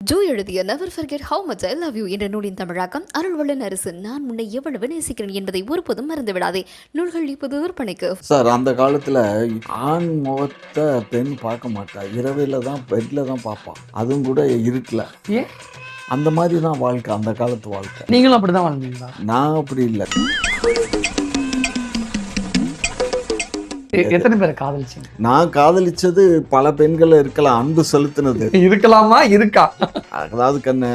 Joe எழுதிய never forget how much I love you என்ற நூலின் தமிழாக்கம் அருள்வள்ளன் அரசு. நான் உன்னை எவ்வளவு நேசிக்கிறேன் என்பதை ஒருபோதும் மறந்து விடாதே. நூல்கள் இப்போது விற்பனைக்கு. சார், அந்த காலத்தில் ஆண் முகத்தை பெண் பார்க்க மாட்டா, இரவில் தான் பெட்டில் தான் பார்ப்பான், அதுவும் கூட இருட்டில். ஏன் அந்த மாதிரி தான் வாழ்க்கை, அந்த காலத்து வாழ்க்கை. நீங்களும் அப்படி தான் வாழ்ந்தீங்களா? நான் அப்படி இல்லை. எத்தனை பேரை காதலிச்சீங்க? நான் காதலிச்சது பல பெண்களை இருக்கலாம், அன்பு செலுத்தினது இருக்கலாமா? இருக்கா? அதாவது கண்ணு,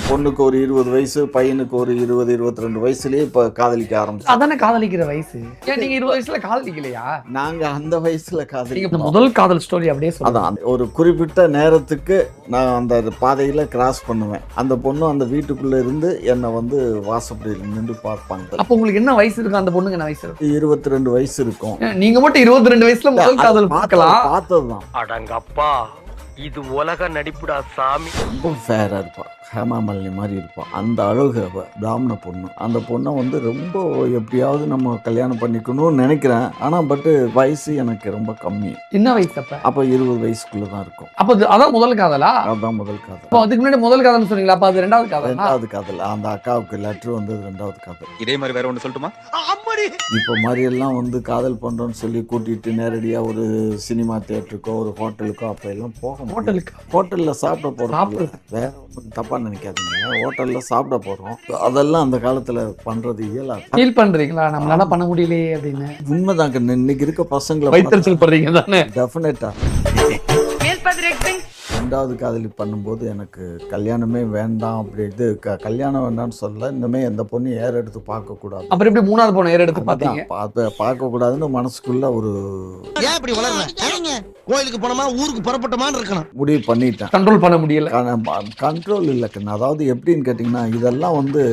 பொண்ணுக்கு ஒரு 20 வயசு, பையனுக்கு ஒரு 20-22 வயசுலயே இப்ப காதலிக்க ஆரம்பிச்சு. அதானே காதலிக்கிற வயசு. ஏன் நீங்க 20 வயசுல காதலிக்கலையா? நாங்க அந்த வயசுல காதலிக்க. முதல் காதல் ஸ்டோரி அப்படியே சொல்லுங்க. அதான், ஒரு குறிப்பிட்ட நேரத்துக்கு நான் அந்த பாதையில கிராஸ் பண்ணுவேன். அந்த பொண்ணு அந்த வீட்டுக்குள்ள இருந்து என்னை வந்து வாசப்படியில் நின்று பார்ப்பாங்க. அப்ப உங்களுக்கு என்ன வயசு இருக்கும்? அந்த பொண்ணுக்கு என்ன வயசு இருக்கும்? 22 வயசு இருக்கும். நீங்க மட்டும் 22 வயசுல முதல் காதல் பார்க்கலாம். பார்த்ததுதான். அடங்கப்பா, இது உலக நடிப்புடா சாமி. ரொம்ப ஃபேரா இருப்பான், ஹேமாமாலினி மாதிரி இருப்பான். அந்த அழகு அவ பிராமண பொண்ணு. அந்த பொண்ணை வந்து ரொம்ப எப்படியாவது நம்ம கல்யாணம் பண்ணிக்கணும்னு நினைக்கிறேன். ஆனால் பட்டு வயசு எனக்கு ரொம்ப கம்மி. என்ன வயசு அப்ப? அப்போ 20 வயசுக்குள்ள தான் இருக்கும். அப்ப அதான் முதல் காதலா? அதுதான் முதல் காதல். அப்போ அதுக்கு முன்னாடி முதல் காதல் சொன்னீங்களா? அப்ப அது ரெண்டாவது காதல். ரெண்டாவது காதல். அந்த அக்காவுக்கு லெட்டர் வந்தது ரெண்டாவது காதல். இதே மாதிரி வேற ஒன்று சொல்லட்டுமா? இப்போ மாதிரி எல்லாம் வந்து காதல் பண்றோம்னு சொல்லி கூட்டிட்டு நேரடியா ஒரு சினிமா தியேட்டருக்கோ ஒரு ஹோட்டலுக்கோ அப்ப எல்லாம் போக ஹோட்டலுக்கு? ஹோட்டல்ல சாப்பிட போறோம். வேற தப்பா நினைக்காதீங்க, ஹோட்டல்ல சாப்பிட போறோம். அதெல்லாம் அந்த காலத்துல பண்றது இயலாது. ஃபீல் பண்றீங்களா நம்மளால பண்ண முடியலையே அப்படின்னு? உண்மைதாங்க. இன்னைக்கு இருக்க பசங்களை வைத்தறிச்சல் பண்றீங்க தானே? டெஃபினட்டா. ரெண்டாவது காதலி பண்ணும்போது எனக்கு கல்யாணமே வேண்டாம், அப்படி இது கல்யாணம் வேண்டாம்னு சொல்ல, இனிமே எந்த பொண்ணு ஏற எடுத்து பார்க்க கூடாது. அப்புறம் எப்படி மூணாவது பொண்ணு ஏற எடுத்து பார்த்தீங்க? பார்க்க கூடாதுன்னு மனசுக்குள்ள ஒரு ஏன் இப்படி வளர்றேன்? கோயிலுக்கு போனோமா ஊருக்கு புறப்பட்டோமான்னு இருக்கணும். முடிவு பண்ணிட்டேன். கண்ட்ரோல் பண்ண முடியல. கண்ட்ரோல் இல்லை கண்ணு. அதாவது எப்படின்னு கேட்டிங்கன்னா, இதெல்லாம் வந்து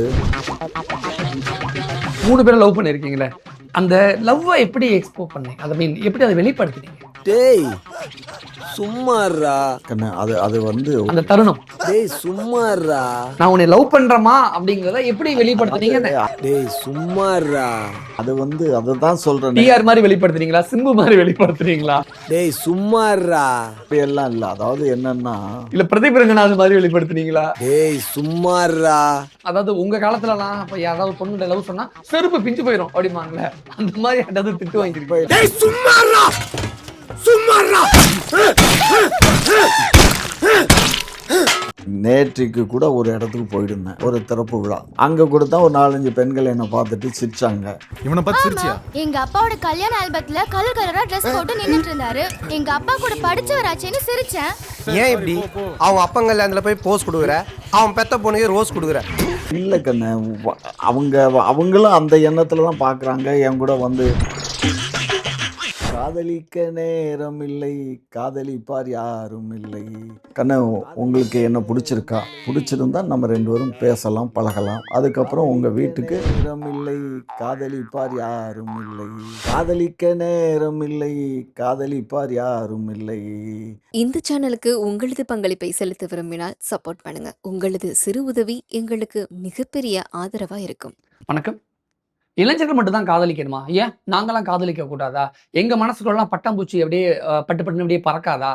3 பேரை லவ் பண்ணிருக்கீங்களே, அந்த லவ்வை எப்படி எக்ஸ்போ பண்ணீங்க? ஐ மீன் எப்படி அதை வெளிப்படுத்துறீங்க? டேய் சும்மாறா கண்ணு, அது வந்து அந்த தருணம், டேய் சும்மாறா நான் உன்னை லவ் பண்றேமா அப்படிங்கறத எப்படி வெளிப்படுத்துறீங்க? டேய் சும்மாறா அது வந்து அதை தான் சொல்றேன். டிஆர் மாதிரி வெளிப்படுத்துறீங்களா? சிம்பு மாதிரி வெளிப்படுத்துறீங்களா? டேய் சும்மாறா எல்லாம் இல்லை. அதாவது என்னன்னா, இல்ல பிரதீப் ரங்கநாத் மாதிரி வெளிப்படுத்துறீங்களா? டேய் சும்மாறா அதாவது உங்க காலத்துலலாம் அப்ப யாராவது பொண்ணுகிட்ட லவ் சொன்னா செருப்பு பிஞ்சு போயிடும் அப்படிமாங்களே, அந்த மாதிரி ஏதாவது திட்டு வாங்கிருக்கீங்க? டேய் சும்மாறா சும்மாறா. நேற்றுக்கு கூட ஒரு இடத்துக்கு போயிருந்தேன், ஒரு திறப்பு விழா. அங்க கூட தான் ஒரு 4-5 பெண்கள் என்னை பார்த்துட்டு சிரிச்சாங்க. இவனை பார்த்து சிரிச்சியா? எங்க அப்பாவோட கல்யாண ஆல்பத்துல கலர் கலரா ட்ரெஸ் போட்டு நின்னுட்டு இருந்தாரு. எங்க அப்பா கூட படிச்சவராச்சேன்னு சிரிச்சேன். ஏன் இப்படி அவன் அப்பங்கல்ல அதுல போய் போஸ் கொடுக்குற, அவன் பெத்த பொண்ணுக்கு ரோஸ் கொடுக்குற? இல்லை கண்ணு, அவங்களும் அந்த எண்ணத்துல தான் பார்க்குறாங்க. என் கூட வந்து காதலிக்க நேரம் இல்லை, காதலிப்பார் யாரும் இல்லை. கண்ணு, உங்களுக்கு என்ன பிடிச்சிருக்கா? பிடிச்சிருந்தா நம்ம 2 பேரும் பேசலாம், பழகலாம். அதுக்கப்புறம் உங்க வீட்டுக்கு நேரம் இல்லை, காதலிப்பார் யாரும் இல்லை, காதலிக்க நேரம் இல்லை, காதலிப்பார் யாரும் இல்லை. இந்த சேனலுக்கு உங்களது பங்களிப்பை செலுத்த விரும்பினால் சப்போர்ட் பண்ணுங்க. உங்களது சிறு உதவி எங்களுக்கு மிகப்பெரிய ஆதரவா இருக்கும். வணக்கம். இளைஞர்கள் மட்டும் தான் காதலிக்கணுமா? ஏன் நாங்களாம் காதலிக்க கூடாதா? எங்க மனசுக்குள்ளலாம் பட்டாம்பூச்சி அப்படியே பட்டு பட்டு அப்படியே பறக்காதா?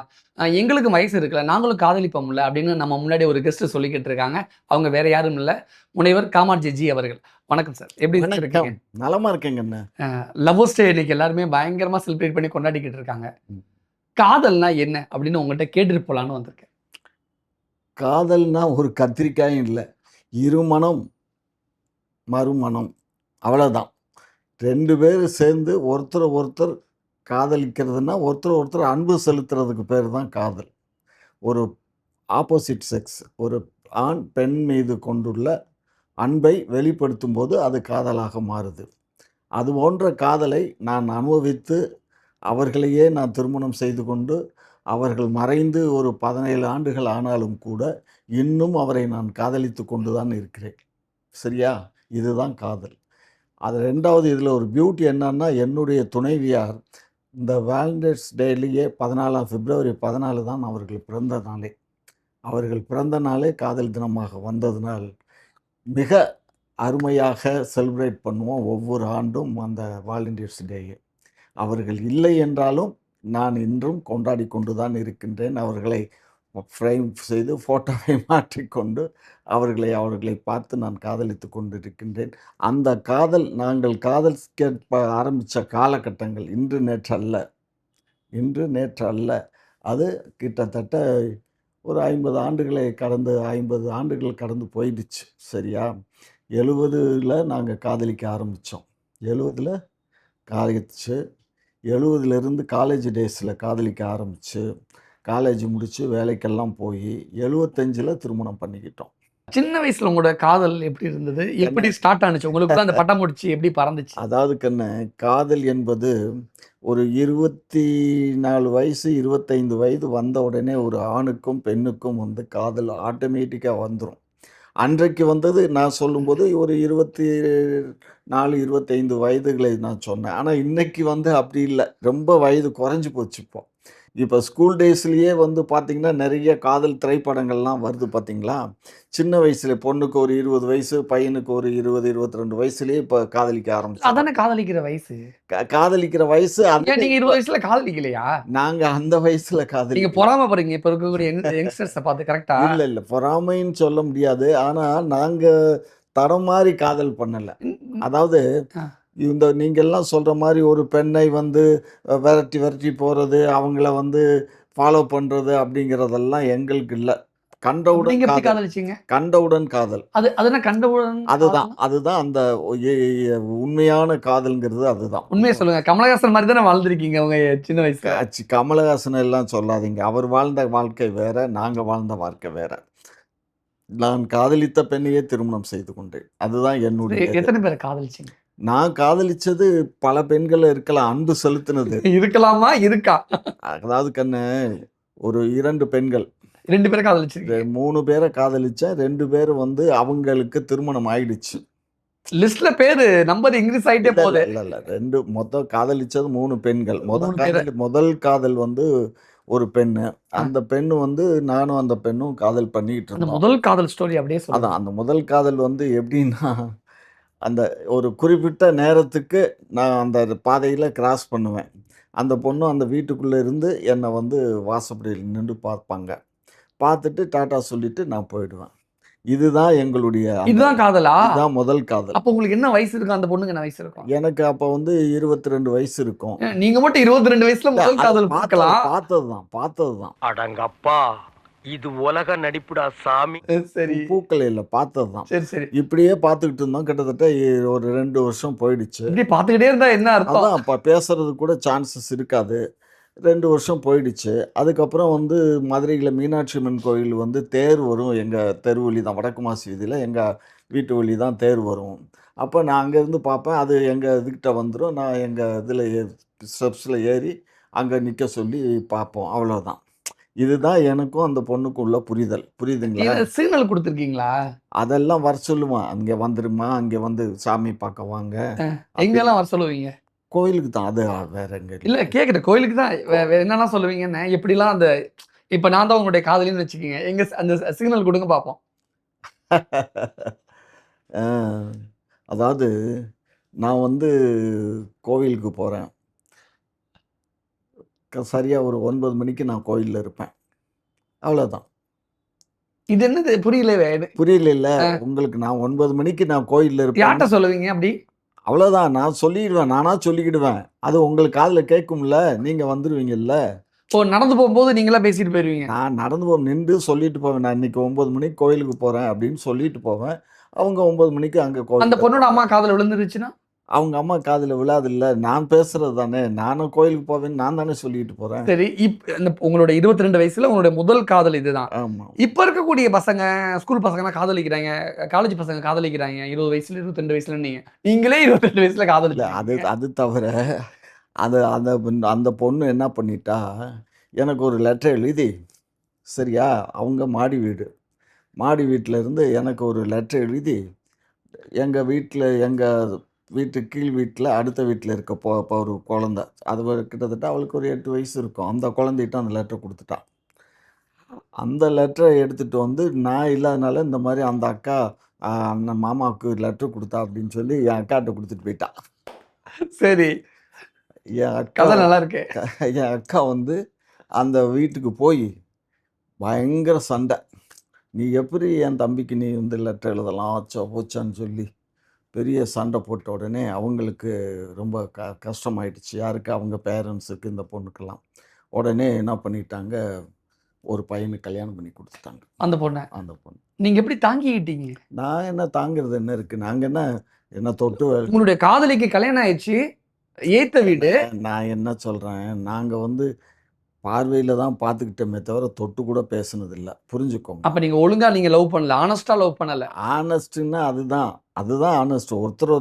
எங்களுக்கு வயசு இருக்குல்ல, நாங்களும் காதலிப்போம்ல அப்படின்னு நம்ம முன்னாடி ஒரு கெஸ்ட் சொல்லிக்கிட்டு இருக்காங்க. அவங்க வேற யாரும் இல்லை, முனைவர் காமாட்சி ஜி அவர்கள். வணக்கம் சார், எப்படி இருக்கீங்க? நலமா இருக்கேங்க. லவ்வர்ஸ் டே இன்னைக்கு எல்லாருமே பயங்கரமா செலிப்ரேட் பண்ணி கொண்டாடிக்கிட்டு இருக்காங்க. காதல்னா என்ன அப்படின்னு உங்கள்கிட்ட கேட்டுட்டு போலான்னு வந்திருக்கேன். காதல்னா ஒரு கத்திரிக்காயும் இல்லை, இருமனம் மறுமணம், அவ்வளோதான். 2 பேர் சேர்ந்து ஒருத்தர் காதலிக்கிறதுனா ஒருத்தர் அன்பு செலுத்துறதுக்கு பேர் தான் காதல். ஒரு ஆப்போசிட் செக்ஸ், ஒரு ஆண் பெண் மீது கொண்டுள்ள அன்பை வெளிப்படுத்தும் போது அது காதலாக மாறுது. அது போன்ற காதலை நான் அனுபவித்து அவர்களையே நான் திருமணம் செய்து கொண்டு அவர்கள் மறைந்து ஒரு 17 ஆண்டுகள் ஆனாலும் கூட இன்னும் அவரை நான் காதலித்து கொண்டு தான் இருக்கிறேன். சரியா? இதுதான் காதல். அது ரெண்டாவது. இதில் ஒரு பியூட்டி என்னன்னா, என்னுடைய துணைவியார் இந்த வேலண்டைன்ஸ் டேலேயே 14 பிப்ரவரி 14 தான் அவர்கள் பிறந்த நாளே. அவர்கள் பிறந்த நாளே காதல் தினமாக வந்ததுனால் மிக அருமையாக செலிப்ரேட் பண்ணுவோம் ஒவ்வொரு ஆண்டும் அந்த வேலண்டைன்ஸ் டேயை. அவர்கள் இல்லை என்றாலும் நான் இன்றும் கொண்டாடி கொண்டு தான் இருக்கின்றேன். அவர்களை ஃப்ரேம் செய்து ஃபோட்டோவை மாற்றிக்கொண்டு அவர்களை பார்த்து நான் காதலித்து கொண்டிருக்கின்றேன். அந்த காதல் நாங்கள் காதலிக்க ஆரம்பித்த காலகட்டங்கள் இன்று நேற்று அல்ல. அது கிட்டத்தட்ட ஒரு 50 ஆண்டுகள் கடந்து போயிடுச்சு. சரியா? 70ல் நாங்கள் காதலிக்க ஆரம்பித்தோம். 70ல் காதலிச்சு 70லேருந்து காலேஜ் டேஸில் காதலிக்க ஆரம்பித்து காலேஜ் முடித்து வேலைக்கெல்லாம் போய் 75ல் திருமணம் பண்ணிக்கிட்டோம். சின்ன வயசுல உங்களோட காதல் எப்படி இருந்தது? எப்படி ஸ்டார்ட் ஆனுச்சு? உங்களுக்கு அந்த பட்டாம்பூச்சி எப்படி பறந்துச்சு? அதாவது கண்ணு, காதல் என்பது ஒரு 24 வயசு 25 வயது வந்த உடனே ஒரு ஆணுக்கும் பெண்ணுக்கும் வந்து காதல் ஆட்டோமேட்டிக்காக வந்துடும். அன்றைக்கு வந்தது நான் சொல்லும்போது ஒரு 24 25 வயதுகளை நான் சொன்னேன். ஆனால் இன்னைக்கு வந்து அப்படி இல்லை, ரொம்ப வயது குறைஞ்சி போச்சு. இப்போ ஸ்கூல் டேஸ்லேயே வந்து பார்த்திங்கன்னா நிறைய காதல் திரைப்படங்கள்லாம் வருது பார்த்தீங்களா? சின்ன வயசில் பொண்ணுக்கு ஒரு 20 வயசு, பையனுக்கு ஒரு 20 22 வயசுலேயே இப்போ காதலிக்க ஆரம்பிச்சோம். அதானே காதலிக்கிற வயசு. காதலிக்கிற வயசு ஏன் நீங்க 20 வயசுல காதலிக்கலையா? நாங்கள் அந்த வயசில் நீங்க காதலிக்க பொறாமப்படுறீங்க இப்ப இருக்கக்கூடிய யங்ஸ்டர்ஸை பார்த்து. கரெக்டா? இல்லை பொறாமைன்னு சொல்ல முடியாது. ஆனால் நாங்கள் தடம் மாதிரி காதல் பண்ணலை. அதாவது இந்த நீங்கள்லாம் சொல்கிற மாதிரி ஒரு பெண்ணை வந்து விரட்டி போகிறது, அவங்கள வந்து ஃபாலோ பண்ணுறது அப்படிங்கிறதெல்லாம் எங்களுக்கு இல்லை. கண்டவுடன் நீங்க எப்படி காதல். காதலிச்சீங்க? கண்டவுடன் காதல். அதுனா கண்டவுடன் அதுதான் அந்த உண்மையான காதல்ங்கிறது. அதுதான் உண்மையை சொல்லுங்க. கமலஹாசன் மாதிரி தானே வாழ்ந்திருக்கீங்க உங்க சின்ன வயசுல. கமலஹாசன் எல்லாம் சொல்லாதீங்க. அவர் வாழ்ந்த வாழ்க்கை வேற, நாங்கள் வாழ்ந்த வாழ்க்கை வேற. நான் காதலித்த பெண்ணையே திருமணம் செய்து கொண்டேன். அதுதான் என்னுடைய. எத்தனை பேரை காதலிச்சீங்க? நான் காதலிச்சது பல பெண்கள் இருக்கலாம். அன்பு செலுத்தினது இருக்கலாமா? இருக்கா? அதாவது கண்ணு, ஒரு 2 பெண்கள் 2 பேரை காதலிச்சிருக்கீங்க. 3 பேரை காதலிச்சேன். 2 பேர் வந்து அவங்களுக்கு திருமணம் ஆயிடுச்சு. லிஸ்ட்ல பேரு நம்பர் இன்க்ரீஸ் ஆயிட்டே போகுது. இல்ல 2 மொத்தம் காதலிச்சது 3 பெண்கள். 3 பேரை. முதல் காதல் வந்து ஒரு பெண்ணு. அந்த பெண்ணு வந்து நானும் அந்த பெண்ணும் காதல் பண்ணிக்கிட்டு அந்த இருந்தோம். முதல் காதல் ஸ்டோரி அப்படியே சொல்லுங்க. அதான் அந்த முதல் காதல் வந்து எப்படின்னா, அந்த ஒரு குறிப்பிட்ட நேரத்துக்கு நான் அந்த பாதையில் கிராஸ் பண்ணுவேன். அந்த பொண்ணும் அந்த வீட்டுக்குள்ளே இருந்து என்னை வந்து வாசப்படியில் நின்று பார்ப்பாங்க. பார்த்துட்டு டாட்டா சொல்லிட்டு நான் போயிடுவேன். இதுதான் எங்களுடைய இதுதான் காதலா? இதுதான் முதல் காதல். அப்ப உங்களுக்கு என்ன வயசு இருக்கும்? அந்த பொண்ணுக்கு என்ன வயசு இருக்கும்? எனக்கு அப்போ வந்து 22 வயசு இருக்கும். நீங்க மட்டும் 22 வயசுல முதல் காதல் பார்க்கலாம். பார்த்ததுதான். அடங்கப்பா, இது உலக நடிப்புடா சாமி. சரி பூக்கள் இல்லை, பார்த்ததுதான். சரி. இப்படியே பார்த்துக்கிட்டு இருந்தோம். கிட்டத்தட்ட ஒரு 2 வருஷம் போயிடுச்சு. இப்படி பார்த்துக்கிட்டே இருந்தா என்ன அர்த்தம்? அதான் இப்போ பேசுறது கூட சான்சஸ் இருக்காது. 2 வருஷம் போயிடுச்சு. அதுக்கப்புறம் வந்து மதுரையில் மீனாட்சி அம்மன் கோயில் வந்து தேர் வரும். எங்கள் தெரு வழி தான், வடக்கு மாசி வீதியில் எங்கள் வீட்டு வழி தான் தேர் வரும். அப்போ நான் அங்கேருந்து பார்ப்பேன். அது எங்கள் இதுக்கிட்ட வந்துடும். நான் எங்கள் இதில் ஸ்டெப்ஸில் ஏறி அங்கே நிற்க சொல்லி பார்ப்போம். அவ்வளோதான். இதுதான் எனக்கும் அந்த பொண்ணுக்கும் உள்ள புரிதல். புரியுதுங்களா? சிக்னல் கொடுத்துருக்கீங்களா? அதெல்லாம் வர சொல்லுவான். அங்கே வந்துருமா, அங்கே வந்து சாமி பார்க்க வாங்க. எங்கெல்லாம் வர சொல்லுவீங்க? கோயிலுக்கு தான். அது வேற எங்க இல்ல கேக்குறேன். கோயிலுக்கு தான். வேற என்னெல்லாம் சொல்லுவீங்கன்னு எப்படிலாம் அந்த இப்ப நான் தான் உங்களுடைய காதலின்னு வச்சுக்கோங்க. எங்க அந்த சிக்னல் கொடுங்க பார்ப்போம். அதாவது நான் வந்து கோவிலுக்கு போகிறேன். சரியாக ஒரு 9 மணிக்கு நான் கோயிலில் இருப்பேன். அவ்வளோதான். இது என்னது புரியல? புரியல உங்களுக்கு? நான் 9 மணிக்கு நான் கோயிலில் இருப்பேன். யார்கிட்ட சொல்லுவீங்க அப்படி? அவ்வளோதான். நான் சொல்லிடுவேன். நானா சொல்லிக்கிடுவேன். அது உங்களுக்கு காதில் கேட்கும்ல, நீங்கள் வந்துடுவீங்கல்ல. ஓ, நடந்து போகும்போது நீங்களா பேசிட்டு போயிருவீங்க? நான் நடந்து நின்று சொல்லிட்டு போவேன். நான் இன்னைக்கு 9 மணிக்கு கோயிலுக்கு போகிறேன் அப்படின்னு சொல்லிட்டு போவேன். அவங்க 9 மணிக்கு அங்கே அந்த கோயில். பொண்ணோட அம்மா காதல் விழுந்துருச்சுன்னா? அவங்க அம்மா காதில் விழாதில்ல. நான் பேசுறது தானே. நானும் கோயிலுக்கு போவேன்னு நான் தானே சொல்லிட்டு போகிறேன். சரி. உங்களோட 22 வயசுல உங்களுடைய முதல் காதல் இதுதான். ஆமாம். இப்ப இருக்கக்கூடிய பசங்க, ஸ்கூல் பசங்க காதலிக்கிறாங்க, காலேஜ் பசங்க காதலிக்கிறாங்க. 20 வயசுல 22 வயசுல நீங்களே 22 வயசுல இல்லை, காதலிச்சாங்க. அது தவிர அது அந்த அந்த பொண்ணு என்ன பண்ணிட்டா, எனக்கு ஒரு லெட்டர் எழுதி, சரியா, அவங்க மாடி வீட்டில் இருந்து எனக்கு ஒரு லெட்டர் எழுதி, எங்கள் வீட்டு கீழ் வீட்டில் அடுத்த வீட்டில் இருக்க ஒரு குழந்தை, அது கிட்டத்தட்ட அவளுக்கு ஒரு 8 வயசு இருக்கும். அந்த குழந்தைகிட்ட அந்த லெட்டர் கொடுத்துட்டான். அந்த லெட்டரை எடுத்துகிட்டு வந்து நான் இல்லாதனால இந்த மாதிரி அந்த அக்கா அண்ணன் மாமாவுக்கு லெட்டர் கொடுத்தா அப்படின்னு சொல்லி என் அக்காட்ட கொடுத்துட்டு போயிட்டா. சரி, என் அக்கா கதை நல்லா இருக்கு. என் அக்கா வந்து அந்த வீட்டுக்கு போய் பயங்கர சண்டை. நீ எப்படி என் தம்பிக்கு நீ வந்து லெட்டர் எழுதலாம் ஆச்சா போச்சான்னு சொல்லி பெரிய சண்டை போட்ட உடனே அவங்களுக்கு ரொம்ப கஷ்டமாயிடுச்சு. யாருக்கு? அவங்க பேரண்ட்ஸுக்கு, இந்த பொண்ணுக்கெல்லாம். உடனே என்ன பண்ணிட்டாங்க, ஒரு பையனுக்கு கல்யாணம் பண்ணி கொடுத்துட்டாங்க அந்த பொண்ணை. அந்த பொண்ணு. நீங்க எப்படி தாங்கிக்கிட்டீங்க? நான் என்ன தாங்கிறது என்ன இருக்குது? நாங்கள் என்ன தொட்டு உங்களுடைய காதலிக்கு கல்யாணம் ஆயிடுச்சு, ஏத்த வீடு. நான் என்ன சொல்கிறேன், நாங்கள் வந்து பார்வையில் தான் பார்த்துக்கிட்டோமே தவிர தொட்டு கூட பேசுனதில்லை. புரிஞ்சுக்கோங்க. அப்ப நீங்க ஒழுங்கா நீங்க லவ் பண்ணல, ஆனஸ்டா லவ் பண்ணல. ஆனஸ்ட்னா அதுதான் ஆனஸ்ட். ஒருத்தர்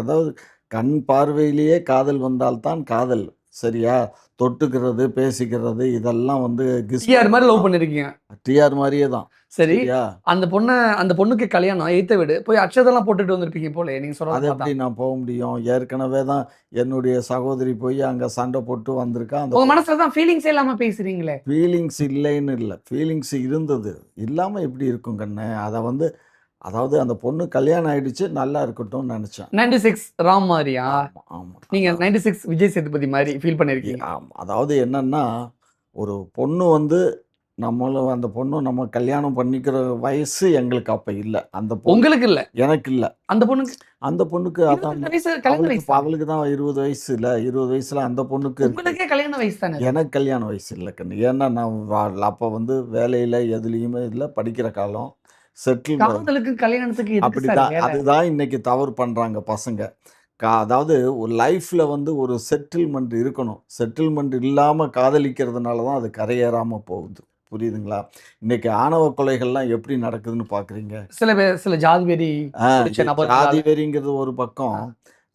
அதாவது கண் பார்வையிலேயே காதல் வந்தால்தான் காதல். சரியா? தொட்டுக்கிறது, பேசிக்கிறது இதெல்லாம் வந்து டிஆர் மாதிரி லவ் பண்ணிருக்கீங்க. டிஆர் மாதிரியே தான். சரி, சரியா? அந்த பொண்ணுக்கு கல்யாணம், ஏத்த வீடு, போய் அட்சதெல்லாம் போட்டுட்டு வந்திருப்பீங்க போல நீங்க அது சொல்றது எப்படி பார்த்தா. நான் போக முடியும்? ஏற்கனவே தான் என்னுடைய சகோதரி போய் அங்கே சண்டை போட்டு வந்திருக்கா. அந்த உங்க மனசுல தான் ஃபீலிங்ஸே இல்லாம பேசுறீங்களே. ஃபீலிங்ஸ் இல்லைன்னு இல்லை, ஃபீலிங்ஸ் இருந்தது. இல்லாமல் எப்படி இருக்கும் கண்ணு? அதை வந்து அதாவது அந்த பொண்ணு கல்யாணம் ஆயிடுச்சு, நல்லா இருக்கட்டும்னு நினச்சேன். 96 ராம் மாதிரியா? ஆமாம். நீங்க 96 விஜய் சேதுபதி மாதிரி ஃபீல் பண்ணிருக்கீங்க. ஆமாம். அதாவது என்னன்னா, ஒரு பொண்ணு வந்து நம்மளும் அந்த பொண்ணும் நம்ம கல்யாணம் பண்ணிக்கிற வயசு எங்களுக்கு அப்போ இல்லை. அந்த பொண்ணு உங்களுக்கு இல்ல, எனக்கு இல்லை. அந்த பொண்ணுக்கு அந்த பொண்ணுக்கு அதான் 20 வயசு கல்யாண வயசு. அவளுக்கு தான் 20 வயசு இல்லை. 20 வயசுல அந்த பொண்ணுக்கு இருக்கு. உங்களுக்கே கல்யாண வயசு தானே. எனக்கு கல்யாண வயசு இல்லை கண்ணு. ஏன்னா நான் அப்போ வந்து வேலையில் எதுலேயுமே இல்லை, படிக்கிற காலம், செட்டில். காதலுக்கு கல்யாணத்துக்கு எதுக்கு சார் அப்படிதான். வேலை? அதுதான் இன்னைக்கு தவறு பண்ணுறாங்க பசங்க. அதாவது ஒரு லைஃப்பில் வந்து ஒரு செட்டில்மெண்ட் இருக்கணும். செட்டில்மெண்ட் இல்லாமல் காதலிக்கிறதுனால தான் அது கரையேறாமல் போகுது. புரியுதுங்களா? இன்னைக்கு ஆணவ கொலைகள்லாம் எப்படி நடக்குதுன்னு பார்க்குறீங்க. சில பேர் சில ஜாதி வெறி பிடிச்ச நபர்களால. ஜாதி வெறிங்கிறது ஒரு பக்கம்.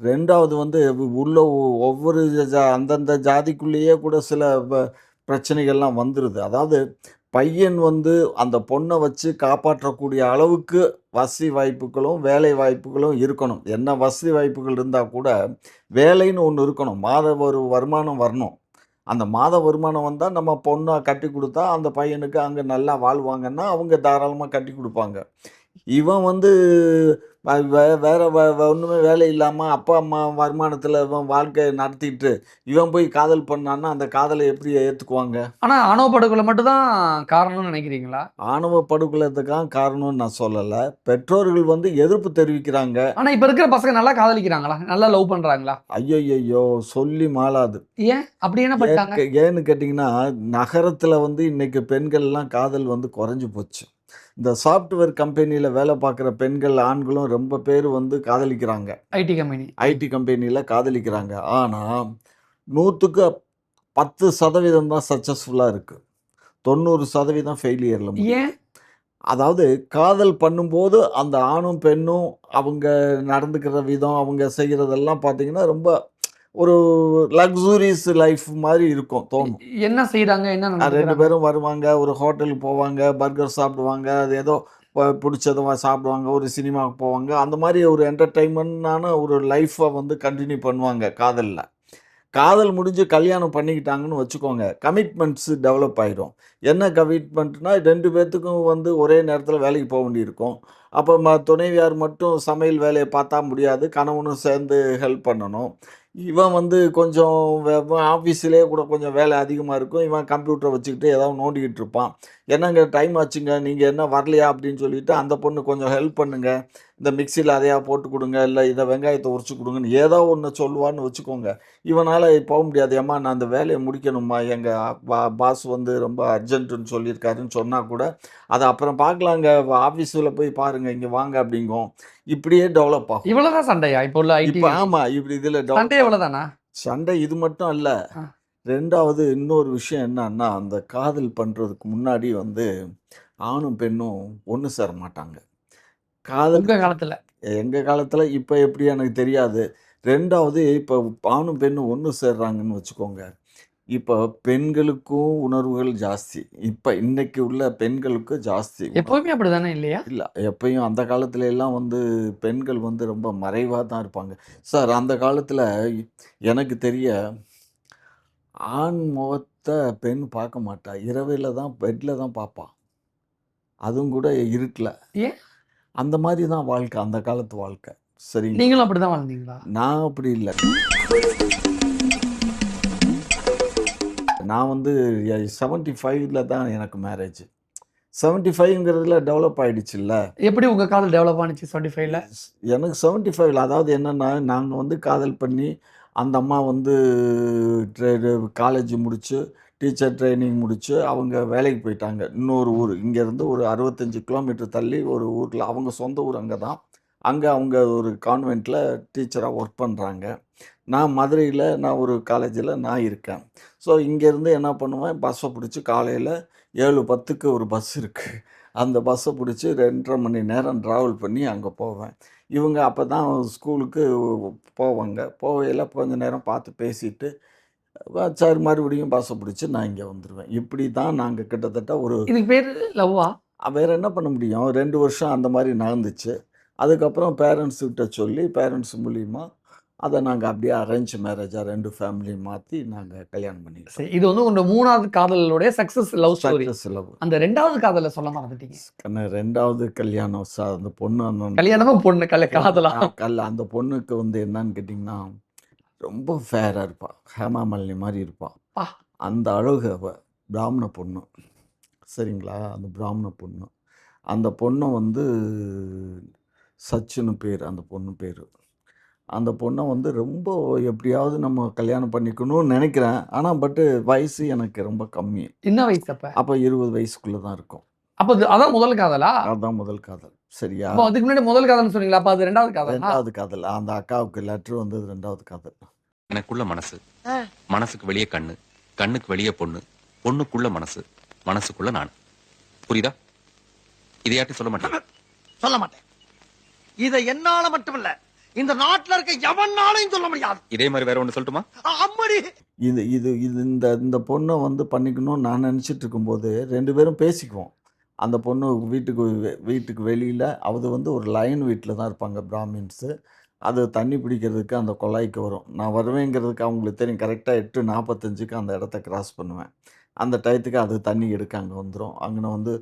ரெண்டாவது வந்து உள்ள ஒவ்வொரு அந்தந்த ஜாதிக்குள்ளேயே கூட சில பிரச்சனைகள்லாம் வந்துடுது. அதாவது பையன் வந்து அந்த பொண்ணை வச்சு காப்பாற்றக்கூடிய அளவுக்கு வசதி வாய்ப்புகளும் வேலை வாய்ப்புகளும் இருக்கணும். என்ன வசதி வாய்ப்புகள் இருந்தால் கூட வேலைன்னு ஒன்று இருக்கணும். ஒரு வருமானம் வரணும். அந்த மாத வருமானம் வந்தால் நம்ம பொண்ணை கட்டி கொடுத்தா அந்த பையனுக்கு அங்கே நல்லா வாழ்வாங்கன்னா அவங்க தாராளமாக கட்டி கொடுப்பாங்க. இவன் வந்து வேற ஒன்றுமே வேலை இல்லாமல் அப்பா அம்மா வருமானத்தில் இவன் வாழ்க்கை நடத்திட்டு இவன் போய் காதல் பண்ணான்னா அந்த காதலை எப்படி ஏற்றுக்குவாங்க? ஆனா ஆணவ படுகொலை மட்டும் தான் காரணம்னு நினைக்கிறீங்களா? ஆணவ படுகொலைதான் காரணம்னு நான் சொல்லலை. பெற்றோர்கள் வந்து எதிர்ப்பு தெரிவிக்கிறாங்க. ஆனா இப்ப இருக்கிற பசங்க நல்லா காதலிக்கிறாங்களா, நல்லா லவ் பண்றாங்களா? ஐயோ சொல்லி மாளாது. ஏன் அப்படி என்ன பண்ணிட்டாங்க? ஏன்னு கேட்டிங்கன்னா, நகரத்தில் வந்து இன்னைக்கு பெண்கள்லாம் காதல் வந்து குறைஞ்சி போச்சு. இந்த சாஃப்ட்வேர் கம்பெனியில் வேலை பார்க்குற பெண்கள் ஆண்களும் ரொம்ப பேர் வந்து காதலிக்கிறாங்க. ஐடி கம்பெனி, ஐடி கம்பெனியில் காதலிக்கிறாங்க. ஆனால் 100க்கு 10% தான் சக்ஸஸ்ஃபுல்லாக இருக்குது. 90% ஃபெயிலியரில். ஏன்? அதாவது காதல் பண்ணும்போது அந்த ஆணும் பெண்ணும் அவங்க நடந்துக்கிற விதம், அவங்க செய்கிறதெல்லாம் பார்த்தீங்கன்னா ரொம்ப ஒரு லக்ஸூரியஸ் லைஃப் மாதிரி இருக்கும் தோணும். என்ன செய்யறாங்க, என்ன 2 நடந்துக்கிறாங்க? பேரும் வருவாங்க, ஒரு ஹோட்டலுக்கு போவாங்க, பர்கர் சாப்பிடுவாங்க, அது ஏதோ பிடிச்சதும் சாப்பிடுவாங்க, ஒரு சினிமாவுக்கு போவாங்க. அந்த மாதிரி ஒரு என்டர்டெயின்மெண்ட்டான ஒரு லைஃப்பை வந்து கண்டினியூ பண்ணுவாங்க காதலில். காதல் முடிஞ்சு கல்யாணம் பண்ணிக்கிட்டாங்கன்னு வச்சுக்கோங்க, கமிட்மெண்ட்ஸ் டெவலப் ஆகிடும். என்ன கமிட்மெண்ட்னா 2 பேர்த்துக்கும் வந்து ஒரே நேரத்தில் வேலைக்கு போக வேண்டியிருக்கும். அப்போ துணைவியார் மட்டும் சமையல் வேலையை பார்த்தா முடியாது, கணவனும் சேர்ந்து ஹெல்ப் பண்ணணும். இவன் வந்து கொஞ்சம் ஆஃபீஸ்லேயே கூட கொஞ்சம் வேலை அதிகமாக இருக்கும். இவன் கம்ப்யூட்டரை வச்சுக்கிட்டு ஏதாவது நோண்டிக்கிட்டு இருப்பான். என்னங்க டைம் ஆச்சுங்க, நீங்கள் என்ன வரலையா அப்படின்னு சொல்லிட்டு அந்த பொண்ணு கொஞ்சம் ஹெல்ப் பண்ணுங்க, இந்த மிக்சியில் அதையா போட்டு கொடுங்க, இல்லை இதை வெங்காயத்தை உரிச்சு கொடுங்கன்னு ஏதோ ஒன்று சொல்லுவான்னு வச்சுக்கோங்க. இவனால் போக முடியாது. ஏம்மா நான் அந்த வேலையை முடிக்கணுமா, எங்கள் பாஸ் வந்து ரொம்ப அர்ஜென்ட்டுன்னு சொல்லியிருக்காருன்னு சொன்னால் கூட அதை அப்புறம் பார்க்கலாங்க, ஆஃபீஸில் போய் பாருங்கள், இங்கே வாங்க அப்படிங்கும். இப்படியே டெவலப் ஆகும். இவ்வளவுதான் சண்டையா இப்போ உள்ள ஐடி? இப்போ ஆமாம், இப்படி இதில் சண்டை இவ்வளவுதானா? சண்டை இது மட்டும் அல்ல. ரெண்டாவது இன்னொரு விஷயம் என்னன்னா, அந்த காதல் பண்ணுறதுக்கு முன்னாடி வந்து ஆணும் பெண்ணும் ஒன்று சேர மாட்டாங்க. காதல் உங்க காலத்துல? எங்கள் காலத்தில் இப்போ எப்படி எனக்கு தெரியாது. ரெண்டாவது இப்போ ஆணும் பெண்ணும் ஒன்று சேர்றாங்கன்னு வச்சுக்கோங்க, இப்போ பெண்களுக்கும் உணர்வுகள் ஜாஸ்தி. இப்போ இன்னைக்கு உள்ள பெண்களுக்கு ஜாஸ்தி. எப்பவுமே அப்படிதானே இல்லையா? இல்லை, எப்பயும் அந்த காலத்துல எல்லாம் வந்து பெண்கள் வந்து ரொம்ப மறைவாக தான் இருப்பாங்க சார். அந்த காலத்தில் எனக்கு தெரிய ஆண் முகத்தை பெண் பார்க்க மாட்டா. இரவில் தான் பெட்டில் தான் பார்ப்பான், அதுவும் கூட இருட்டில். ஏன்? அந்த மாதிரி தான் வாழ்க்கை, அந்த காலத்து வாழ்க்கை. சரிங்க. நீங்களும் அப்படிதான் வாழ்ந்தீங்களா? நான் அப்படி இல்லை. நான் வந்து 75ல் தான் எனக்கு மேரேஜ். 75ங்கிறதுல டெவலப் ஆயிடுச்சுல்ல. எப்படி உங்க காதல் டெவலப் ஆனுச்சு 75ல? எனக்கு 75ல அதாவது என்னன்னா, நாங்க வந்து காதல் பண்ணி, அந்த அம்மா வந்து காலேஜ் முடிச்சு, டீச்சர் ட்ரெய்னிங் முடிச்சு, அவங்க வேலைக்கு போயிட்டாங்க. இன்னொரு ஊர். இங்கேருந்து ஒரு 65 கிலோமீட்டர் தள்ளி ஒரு ஊர்ல அவங்க சொந்த ஊர் அங்க தான். அங்க அவங்க ஒரு கான்வென்ட்ல டீச்சரா ஒர்க் பண்றாங்க. நான் மதுரையில நான் ஒரு காலேஜில நான் இருக்கேன். ஸோ இங்கேருந்து என்ன பண்ணுவேன், பஸ்ஸை பிடிச்சு காலையில 7:10க்கு ஒரு பஸ் இருக்கு. அந்த பஸ்ஸை பிடிச்சு 2 1/2 மணி நேரம் ட்ராவல் பண்ணி அங்க போவேன். இவங்க அப்ப தான் ஸ்கூலுக்கு போவாங்க. போகையில கொஞ்ச நேரம் பார்த்து பேசிட்டு, சரி மறுபடியும் பஸ்ஸை பிடிச்சு நான் இங்க வந்துருவேன். இப்படி தான் நாங்க கிட்டத்தட்ட ஒரு இதுக்கு பேரு லவ்வா? வேற என்ன பண்ண முடியும்? 2 வருஷம் அந்த மாரி நடந்துச்சு. அதுக்கப்புறம் பேரண்ட்ஸ் கிட்ட சொல்லி, பேரண்ட்ஸ் மூலியமா அத நாங்க அப்படியே அரேஞ்ச் மேரேஜா 2 ஃபேமிலியும் மாத்தி நாங்க கல்யாணம் பண்ணிக்கிட்டோம். சரி, இது வந்து உங்க 3வது காதலோட success love story. Success love. அந்த 2வது காதல சொல்ல மறந்துட்டீங்க. கண்ணு 2வது கல்யாணம் அந்த பொண்ணு கல்யாணமா பொண்ணு காதலா? அந்த பொண்ணுக்கு வந்து என்னன்னு கேட்டிங்கன்னா, ரொம்ப ஃபேரா இருப்பா. ஹேமா மாலினி மாரி இருப்பா. பா. அந்த அழகு அவ. பிராமண பொண்ணு. சரிங்களா? அந்த பிராமண பொண்ணு. அந்த பொண்ணு வந்து சச்சுன்னு பேரு அந்த பொண்ணு பேரு. அந்த பொண்ண வந்து ரொம்ப எப்படியாவது நம்ம கல்யாணம் பண்ணிக்கணும்னு நெனைக்கிறேன். ஆனா வயசு எனக்கு ரொம்ப கம்மி. என்ன வயசு அப்ப? அப்ப 20 வயசுக்குள்ள தான் இருக்கும். அப்ப அதான் முதல் காதலா? அதான் முதல் காதல். சரியா? அப்ப அதுக்கு முன்னாடி முதல் காதல்னு சொன்னீங்களா? அப்ப அது 2வது காதலா? 2வது காதல். அந்த அக்காவுக்கு லெட்டர் வந்தது 2வது காதல். எனக்குள்ள மனசு, மனசுக்கு வெளியே கண்ணு, கண்ணுக்கு வெளியே பொண்ணு, பொண்ணுக்குள்ள மனசு, மனசுக்குள்ள நான். புரியுதா? இதை யார்ட்டும் சொல்ல மாட்டேன். சொல்ல மாட்டேன். இத என்னால மட்டுமில்ல, இந்த நாட்டுல இருக்க எவனாலையும் சொல்ல முடியாது. இதே மாதிரி வேற ஒண்ணு சொல்லட்டுமா? அம்மடி. இது இது இது இந்த இந்த பொண்ண வந்து பண்ணிக்கணும்னு நான் நெனச்சிட்டு இருக்கும்போது 2 பேரும் பேசிக்குவோம். அந்த பொண்ணு வீட்டுக்கு வெளியில அது வந்து ஒரு லைன் வீட்ல தான் இருப்பாங்க பிராமின்ஸு. அது தண்ணி பிடிக்கிறதுக்கு அந்த குழாய்க்கு வரும். நான் வருவேங்கிறதுக்கு அவங்களுக்கு தெரியும். கரெக்ட்டா 8:45க்கு அந்த இடத்த கிராஸ் பண்ணுவேன். அந்த டயத்துக்கு அது தண்ணி எடுக்க அங்க வந்துரும். அங்கன வந்து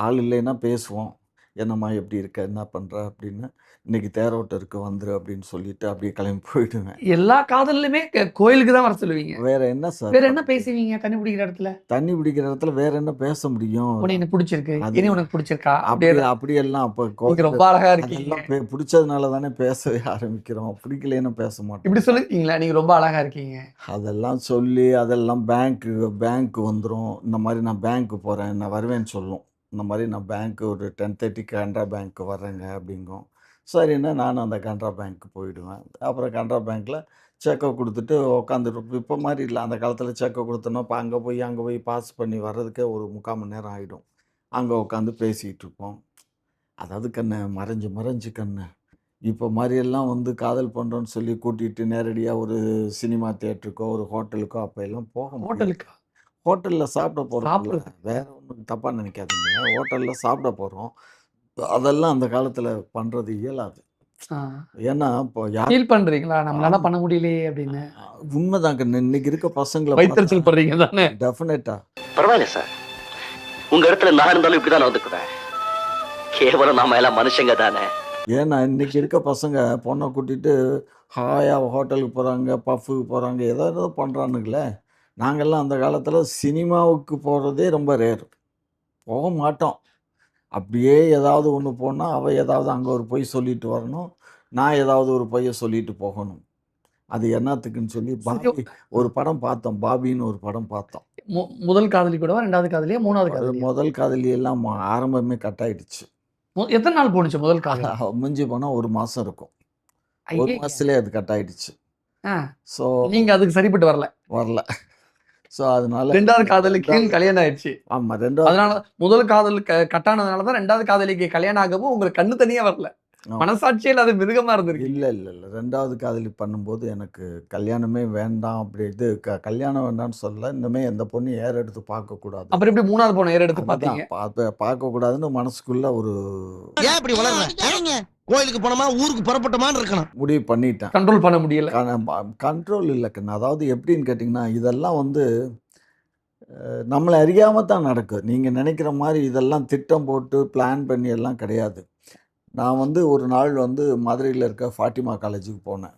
ஆள் இல்லைன்னா பேசுவோம். "என்னம்மா எப்படி இருக்க? என்ன பண்ற?" அப்படின்னு. "இன்னைக்கு தேரோட்டம் இருக்கு வந்துரு" அப்படின்னு சொல்லிட்டு அப்படியே கிளம்பி போயிடுவேன். எல்லா காதல்லுமே கோயிலுக்கு தான் வர சொல்லுவீங்க. வேற என்ன சார்? வேற என்ன பேசுவீங்க தண்ணி பிடிக்கிற இடத்துல? தண்ணி பிடிக்கிற இடத்துல வேற என்ன பேச முடியும்? உன்னை எனக்கு பிடிச்சிருக்கு. அது இனி உனக்கு பிடிச்சிருக்கா? அப்படியெல்லாம் அப்ப நீங்க ரொம்ப அழகா இருக்கீங்க. அதெல்லாம் பிடிச்சதுனால தானே பேசவே ஆரம்பிக்கிறோம். பிடிக்கலைன்னா பேச மாட்டோம். இப்படி சொல்லிருக்கீங்களா? நீங்க ரொம்ப அழகா இருக்கீங்க. அதெல்லாம் சொல்லி அதெல்லாம் பேங்க் வந்துரும். இந்த மாதிரி நான் பேங்க் போறேன். நான் வருவேன்னு சொல்லும். இந்த மாதிரி நான் பேங்க் ஒரு 10:30க்கு கனரா பேங்க் வர்றேங்க அப்படிங்கும். சரின்னா நானும் அந்த கனரா பேங்க் போயிடுவேன். அப்புறம் கனரா பேங்க்ல செக்கை கொடுத்துட்டு உட்காந்துருப்போம். இப்போ மாதிரி இல்லை. அந்த காலத்தில் செக்கை கொடுத்தோன்னா இப்போ அங்கே போய் பாஸ் பண்ணி வர்றதுக்கே ஒரு 3/4 மணி நேரம் ஆகிடும். அங்கே உட்காந்து பேசிகிட்டு இருப்போம். அதாவது கண்ணு மறைஞ்சு கண்ணு இப்போ மாதிரியெல்லாம் வந்து காதல் பண்ணுறோன்னு சொல்லி கூட்டிகிட்டு நேரடியாக ஒரு சினிமா தியேட்டருக்கோ ஒரு ஹோட்டலுக்கோ அப்போ எல்லாம் போக முடியாது. ஹோட்டலுக்கா? ஹோட்டலில் சாப்பிட போகிறோம். சாப்பிடுறது. வேற ஒன்றும் தப்பாக நினைக்காதீங்க. ஹோட்டலில் சாப்பிட போகிறோம். அதெல்லாம் அந்த காலத்தில் பண்ணுறது இயலாது. ஏன்னா இப்போ ஃபீல் பண்றீங்களா? நம்மளால பண்ண முடியலையே அப்படின்னு. உண்மைதாங்க. இன்னைக்கு இருக்க பசங்களை வைத்தறிச்சல் பண்றீங்க தானே? டெஃபினட்டா. பரவாயில்ல சார், உங்க இடத்துல நான் இருந்தாலும் இப்படிதான் நடந்துக்குவேன். கேவலம் நாம எல்லாம் மனுஷங்க தானே. ஏன்னா இன்னைக்கு இருக்க பசங்க பொண்ணை கூட்டிட்டு ஹாயாக ஹோட்டலுக்கு போகிறாங்க, பஃபுக்கு போகிறாங்க, ஏதோ பண்ணுறானுங்களே. நாங்கள்லாம் அந்த காலத்தில் சினிமாவுக்கு போகிறதே ரொம்ப ரேர். போக மாட்டோம். அப்படியே ஏதாவது ஒன்று போனால் அவள் ஏதாவது அங்கே ஒரு பொய் சொல்லிட்டு வரணும். நான் ஏதாவது ஒரு பொய்யை சொல்லிட்டு போகணும். அது என்னத்துக்குன்னு சொல்லி ஒரு படம் பார்த்தோம். பாபின்னு ஒரு படம் பார்த்தோம். முதல் காதலி கூடவா? 2வது காதலியா? 3வது காதலி? முதல் காதலி எல்லாம் ஆரம்பமே கட் ஆயிடுச்சு. எத்தனை நாள் போனுச்சு முதல் காதல்? மிஞ்சி போனால் 1 மாதம் இருக்கும். 1 மாதத்துலேயே அது கட் ஆயிடுச்சு. ஸோ நீங்க அதுக்கு சரிப்பட்டு வரல. ஸோ அதனால 2வது காதலிக்கு கல்யாணம் ஆயிடுச்சு. ஆமாம் 2வது. அதனால முதல் காதல் கட்டானதுனால தான் 2வது காதலிக்கு கல்யாணம் ஆகவும் உங்களுக்கு கண்ணு தனியா வரல. மனசாட்சியில் அது மிருகமா இருந்திருக்கு. இல்லை 2வது காதலி பண்ணும்போது எனக்கு கல்யாணமே வேண்டாம். அப்படி இது கல்யாணம் வேண்டாம்னு சொல்ல. இன்னுமே எந்த பொண்ணு ஏற எடுத்து பார்க்கக்கூடாது. அப்புறம் எப்படி 3வது பொண்ணு ஏற எடுத்து பார்த்தீங்க? பார்க்கக்கூடாதுன்னு மனசுக்குள்ள ஒரு ஏன் இப்படி வளர்ற? கோயிலுக்கு போனோமா ஊருக்கு புறப்பட்டோமான்னு இருக்கணும். முடிவு பண்ணிட்டேன். கண்ட்ரோல் பண்ண முடியல. கண்ட்ரோல் இல்லை கண்ணு. அதாவது எப்படின்னு கேட்டிங்கன்னா, இதெல்லாம் வந்து நம்மளை அறியாமல் தான் நடக்கும். நீங்கள் நினைக்கிற மாதிரி இதெல்லாம் திட்டம் போட்டு பிளான் பண்ணி எல்லாம் கிடையாது. நான் வந்து ஒரு நாள் வந்து மதுரையில் இருக்க ஃபாட்டிமா காலேஜுக்கு போனேன்.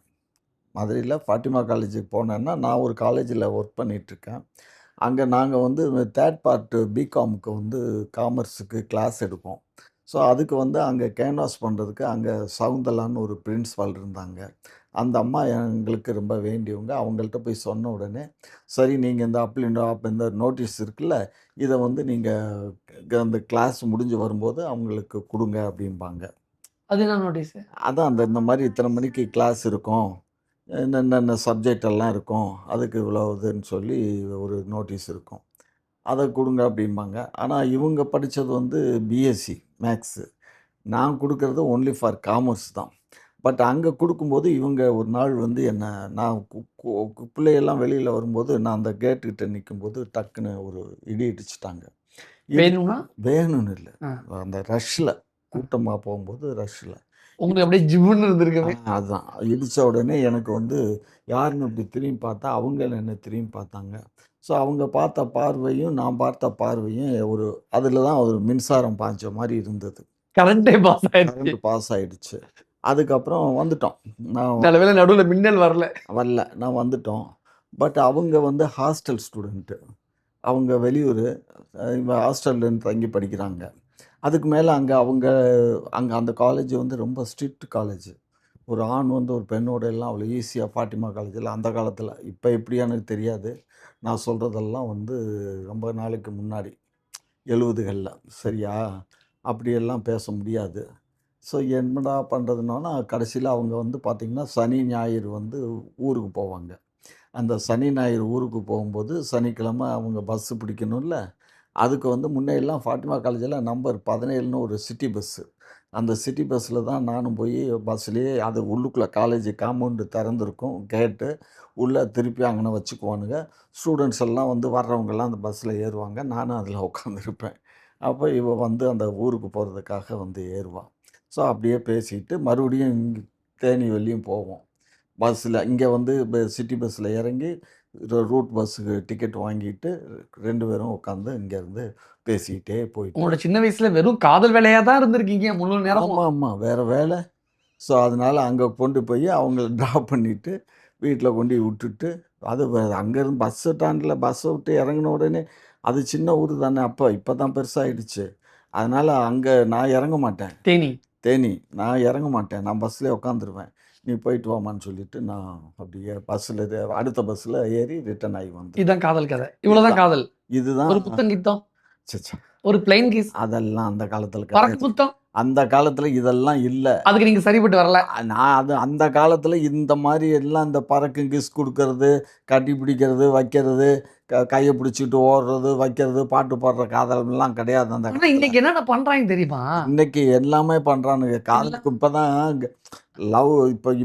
மதுரையில் ஃபாட்டிமா காலேஜுக்கு போனேன்னா, நான் ஒரு காலேஜில் ஒர்க் பண்ணிகிட்ருக்கேன். அங்கே நாங்கள் வந்து தேர்ட் பார்ட்டு பிகாமுக்கு வந்து காமர்ஸுக்கு கிளாஸ் எடுப்போம். ஸோ அதுக்கு வந்து அங்கே கேன்வாஸ் பண்ணுறதுக்கு அங்கே சவுந்தலான்னு ஒரு பிரின்சிபால் இருந்தாங்க. அந்த அம்மா எங்களுக்கு ரொம்ப வேண்டியவங்க. அவங்கள்ட்ட போய் சொன்ன உடனே, சரி நீங்கள் இந்த நோட்டீஸ் இருக்குல்ல, இதை வந்து நீங்கள் அந்த கிளாஸ் முடிஞ்சு வரும்போது அவங்களுக்கு கொடுங்க அப்படிம்பாங்க. அது என்ன நோட்டீஸ்? அதான் இந்த மாதிரி இத்தனை மணிக்கு கிளாஸ் இருக்கும், என்னென்ன சப்ஜெக்ட் எல்லாம் இருக்கும், அதுக்கு இவ்வளோ இதுன்னு சொல்லி ஒரு நோட்டீஸ் இருக்கும். அதை கொடுங்க அப்படிம்பாங்க. ஆனால் இவங்க படித்தது வந்து பிஎஸ்சி மேக்ஸு. நான் கொடுக்கறது ஒன்லி ஃபார் காமர்ஸ் தான். பட் அங்கே கொடுக்கும்போது இவங்க ஒரு நாள் வந்து நான் பிள்ளையெல்லாம் வெளியில் வரும்போது நான் அந்த கேட்டுக்கிட்ட நிற்கும்போது டக்குன்னு ஒரு இடி இடிச்சிட்டாங்க. வேணும்னா? வேணும்னு இல்லை, ஆ. அந்த ரஷ்ஷில் கூட்டமாக போகும்போது ரஷ்ஷில் உங்களுக்கு அப்படியே ஜிம்முன்னு இருந்திருக்கவே. அதுதான் இடித்த உடனே எனக்கு வந்து யாருன்னு இப்படி திரும்பி பார்த்தா அவங்க என்னை திரும்பி பார்த்தாங்க. ஸோ அவங்க பார்த்த பார்வையும் நான் பார்த்த பார்வையும் அதில் தான் ஒரு மின்சாரம் பாய்ச்ச மாதிரி இருந்தது. கரண்டே பாஸ் ஆயிடுச்சு. கரண்ட் பாஸ் ஆயிடுச்சு. அதுக்கப்புறம் வந்துட்டோம். நான் நல்லவேளை நடுவுல மின்னல் வரல. நான் வந்துட்டோம். பட் அவங்க வந்து ஹாஸ்டல் ஸ்டூடெண்ட்டு. அவங்க வெளியூர், ஹாஸ்டல்லேருந்து தங்கி படிக்கிறாங்க. அதுக்கு மேலே அங்கே அந்த காலேஜ் வந்து ரொம்ப ஸ்ட்ரிக்ட் காலேஜ். ஒரு ஆண் வந்து ஒரு பெண்ணோட எல்லாம் அவ்வளோ ஈஸியாக ஃபாத்திமா காலேஜில் அந்த காலத்தில், இப்போ எப்படி எனக்கு தெரியாது. நான் சொல்கிறதெல்லாம் வந்து ரொம்ப நாளைக்கு முன்னாடி 70களில் சரியா, அப்படியெல்லாம் பேச முடியாது. ஸோ என்னடா பண்ணுறதுனா கடைசியில் அவங்க வந்து பார்த்திங்கன்னா சனி ஞாயிறு வந்து ஊருக்கு போவாங்க. அந்த சனி ஞாயிறு ஊருக்கு போகும்போது சனிக்கிழமை அவங்க பஸ்ஸு பிடிக்கணும்ல, அதுக்கு வந்து முன்னையெல்லாம் ஃபாத்திமா காலேஜில் நம்பர் 17ன்னு ஒரு சிட்டி பஸ்ஸு. அந்த சிட்டி பஸ்ஸில் தான் நானும் போய் பஸ்ஸுலேயே அது உள்ளுக்குள்ளே காலேஜ் காம்பவுண்டு திறந்துருக்கும் கேட்டு, உள்ளே திருப்பி அங்கன வச்சுக்குவானுங்க. ஸ்டூடெண்ட்ஸ் எல்லாம் வந்து வர்றவங்கெல்லாம் அந்த பஸ்ஸில் ஏறுவாங்க. நானும் அதில் உட்காந்துருப்பேன். அப்போ இவ வந்து அந்த ஊருக்கு போகிறதுக்காக வந்து ஏறுவாள். ஸோ அப்படியே பேசிக்கிட்டு மறுபடியும் தேனி வரையும் போவோம் பஸ்ஸில். இங்கே வந்து சிட்டி பஸ்ஸில் இறங்கி ரூட் பஸ்ஸுக்கு டிக்கெட் வாங்கிட்டு 2 பேரும் உட்காந்து இங்கேருந்து பேசிக்கிட்டே போயிட்டு. உங்களோட சின்ன வயசுல வெறும் காதல் வேலையா தான் இருந்திருக்கீங்க முழு நேரம். ஆமாம், வேறு வேலை. ஸோ அதனால் அங்கே கொண்டு போய் அவங்கள ட்ராப் பண்ணிவிட்டு வீட்டில் கொண்டு விட்டுட்டு, அது அங்கேருந்து பஸ் ஸ்டாண்டில் பஸ்ஸை விட்டு இறங்கின உடனே, அது சின்ன ஊர் தானே அப்போ, இப்போ தான் பெருசாகிடுச்சு. அதனால் அங்கே நான் இறங்க மாட்டேன். தேனி நான் இறங்க மாட்டேன். நான் பஸ்ஸில் உட்காந்துருவேன். நீ போயிட்டு வாமான்னு சொல்லிட்டு நான் அப்படியே பஸ்ஸில் அடுத்த பஸ்ஸில் ஏறி ரிட்டர்ன் ஆகி வந்து. இதுதான் காதல் கதை. இவ்வளோதான் காதல். இதுதான் ஒரு புத்தங்கித்தம், சச்சா, ஒரு பிளைன் கிஸ், அதெல்லாம் அந்த காலத்தில் பறக்கு புத்தம். அந்த காலத்தில் இதெல்லாம் இல்லை. அதுக்கு நீங்க சரிப்பட்டு வரல. நான் அந்த காலத்தில் இந்த மாதிரி எல்லாம் இந்த பறக்கு கிஸ் கொடுக்கறது, கட்டி பிடிக்கிறது, வைக்கிறது, கையை பிடிச்சிட்டு ஓடுறது, வைக்கிறது, பாட்டு பாடுற காதல்லாம் கிடையாது அந்த ஆனா காலத்துல. இன்னைக்கு என்னென்ன பண்றாங்க தெரியுமா? இன்னைக்கு எல்லாமே பண்ணுறானுங்க. காதலுக்கு இப்போ தான் லவ்.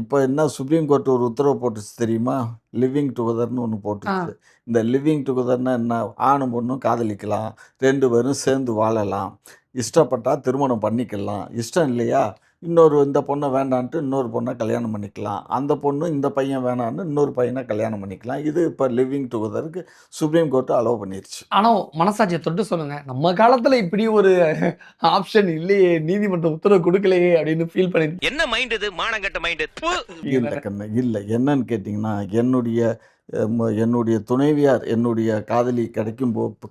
இப்போ என்ன சுப்ரீம் கோர்ட் ஒரு உத்தரவு போட்டுச்சு தெரியுமா? லிவிங் டுகெதர்னு ஒன்று போட்டுச்சு. இந்த லிவிங் டுகெதர்னா என்ன? ஆணும் பொண்ணும் காதலிக்கலாம், 2 பேரும் சேர்ந்து வாழலாம், இஷ்டப்பட்டால் திருமணம் பண்ணிக்கலாம், இஷ்டம் இல்லையா இந்த பொண்ணை வேண்டான்ட்டு இன்னொரு பொண்ணை கல்யாணம் பண்ணிக்கலாம், அந்த பொண்ணு இந்த பையன் வேணான்னு இன்னொரு பையனை கல்யாணம் பண்ணிக்கலாம். இது இப்போ லிவிங் டுகெதருக்கு சுப்ரீம் கோர்ட்டு அலோவ் பண்ணிருச்சு. ஆனா மனசாட்சியை தொட்டு சொல்லுங்க, நம்ம காலத்துல இப்படி ஒரு ஆப்ஷன் இல்லையே, நீதிமன்றம் உத்தரவு கொடுக்கலையே அப்படின்னு ஃபீல் பண்ணி. என்ன மைண்ட் இது? மானங்கட்ட மைண்ட். இல்லை கண்ணு, இல்லை. என்னன்னு கேட்டிங்கன்னா, என்னுடைய துணைவியார், என்னுடைய காதலி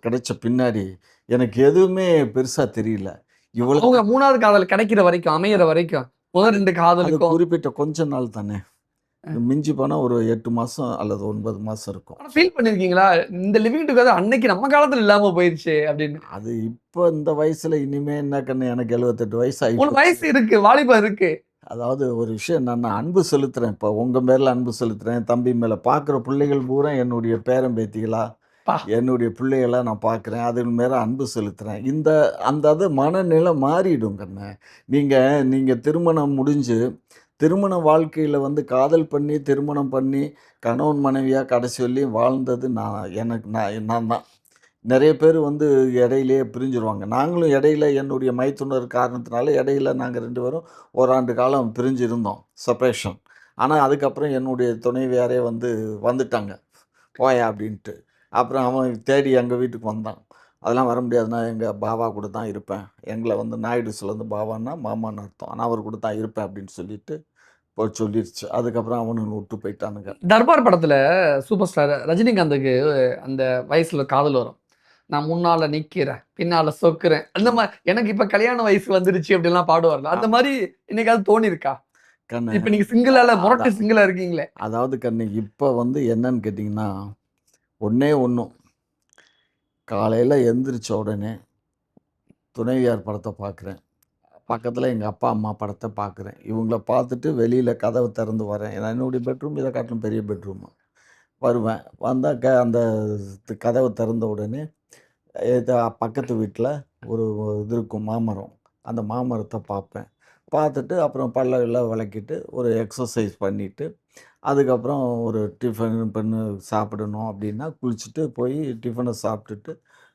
கிடைச்ச பின்னாடி எனக்கு எதுவுமே பெருசாக தெரியல. இவ்வளோ அவங்க 3வது காதல் கிடைக்கிற வரைக்கும், அமையிற வரைக்கும் முதல் 2 அது காதலுக்கும் குறிப்பிட்ட கொஞ்ச நாள் தானே. மிஞ்சி போனால் ஒரு 8 மாதம் அல்லது 9 மாதம் இருக்கும். ஃபீல் பண்ணிருக்கீங்களா? இந்த லிவிங் டுகெதர் அன்னைக்கு நம்ம காலத்துல இல்லாம போயிருச்சு அப்படின்னு. அது இப்போ இந்த வயசுல இனிமே என்ன கண்ணு, எனக்கு 78 வயசு உங்களுக்கு வயசு ஆகிடுச்சு. இருக்கு, வாலிபம் இருக்கு. அதாவது ஒரு விஷயம், நான் அன்பு செலுத்துகிறேன். இப்போ உங்கள் மேலே அன்பு செலுத்துகிறேன், தம்பி மேலே. பார்க்குற பிள்ளைகள் பூரா என்னுடைய பேரன் பேத்திகளா, பா. என்னுடைய பிள்ளைகளை நான் பார்க்குறேன், அது மேலே அன்பு செலுத்துகிறேன். அது மனநிலை மாறிடும் கண்ணு. நீங்கள் திருமணம் முடிஞ்சு திருமண வாழ்க்கையில் வந்து காதல் பண்ணி திருமணம் பண்ணி கணவன் மனைவியாக கடைசி வரலையும் வாழ்ந்தது நான் தான். நிறைய பேர் வந்து இடையிலேயே பிரிஞ்சிருவாங்க. நாங்களும் இடையில என்னுடைய மைத்துனர் காரணத்தினால இடையில நாங்கள் 2 பேரும் ஓராண்டு காலம் பிரிஞ்சு இருந்தோம், செப்பரேஷன். ஆனால் அதுக்கப்புறம் என்னுடைய துணைவியாரே வந்துட்டாங்க, போயா அப்படின்ட்டு. அப்புறம் அவன் தேடி எங்கள் வீட்டுக்கு வந்தான். அதெல்லாம் வர முடியாதுன்னா எங்கள் பாவா கூட தான் இருப்பேன், எங்களை நாயுடுஸ்லேருந்து பாவான்னா மாமான்னு அர்த்தம், ஆனால் அவர் கூட தான் இருப்பேன் அப்படின்னு சொல்லிட்டு சொல்லிருச்சு. அதுக்கப்புறம் அவனுங்க விட்டு போயிட்டானுங்க. தர்பார் படத்துல சூப்பர் ஸ்டார் ரஜினிகாந்துக்கு அந்த வயசுல காதல் வரும். நான் முன்னால நிக்கிறேன், பின்னால சொக்குறேன். அந்த மாதிரி எனக்கு இப்ப கல்யாண வயசு வந்துருச்சு அப்படிலாம் பாடுவார்ல. அந்த மாதிரி என்னைக்காவது தோணி இருக்கா? கண்ணு இப்ப நீங்க சிங்கிளால முரட்டு சிங்கிளா இருக்கீங்களே. அதாவது கண்ணு இப்ப என்னன்னு கேட்டிங்கன்னா, ஒண்ணே ஒண்ணும். காலையில எந்திரிச்ச உடனே துணைவியார் படத்தை பார்க்குறேன். பக்கத்துல எங்க அப்பா, அம்மா படத்தை பார்க்குறேன். இவங்கள பார்த்துட்டு வெளியில கதவு திறந்து வரேன். ஏன்னா என்னுடைய பெட்ரூம் இதை காட்டிலும் பெரிய பெட்ரூமு. வருவேன். வந்தா அந்த கதவு திறந்த உடனே பக்கத்து வீட்டில் ஒரு இது இருக்கும் மாமரம். அந்த மாமரத்தை பார்ப்பேன். பார்த்துட்டு அப்புறம் பல்லெல்லாம் விளக்கிட்டு ஒரு எக்ஸசைஸ் பண்ணிவிட்டு அதுக்கப்புறம் ஒரு டிஃபன் சாப்பிடணும் அப்படின்னா குளிச்சுட்டு போய் டிஃபனை சாப்பிட்டுட்டு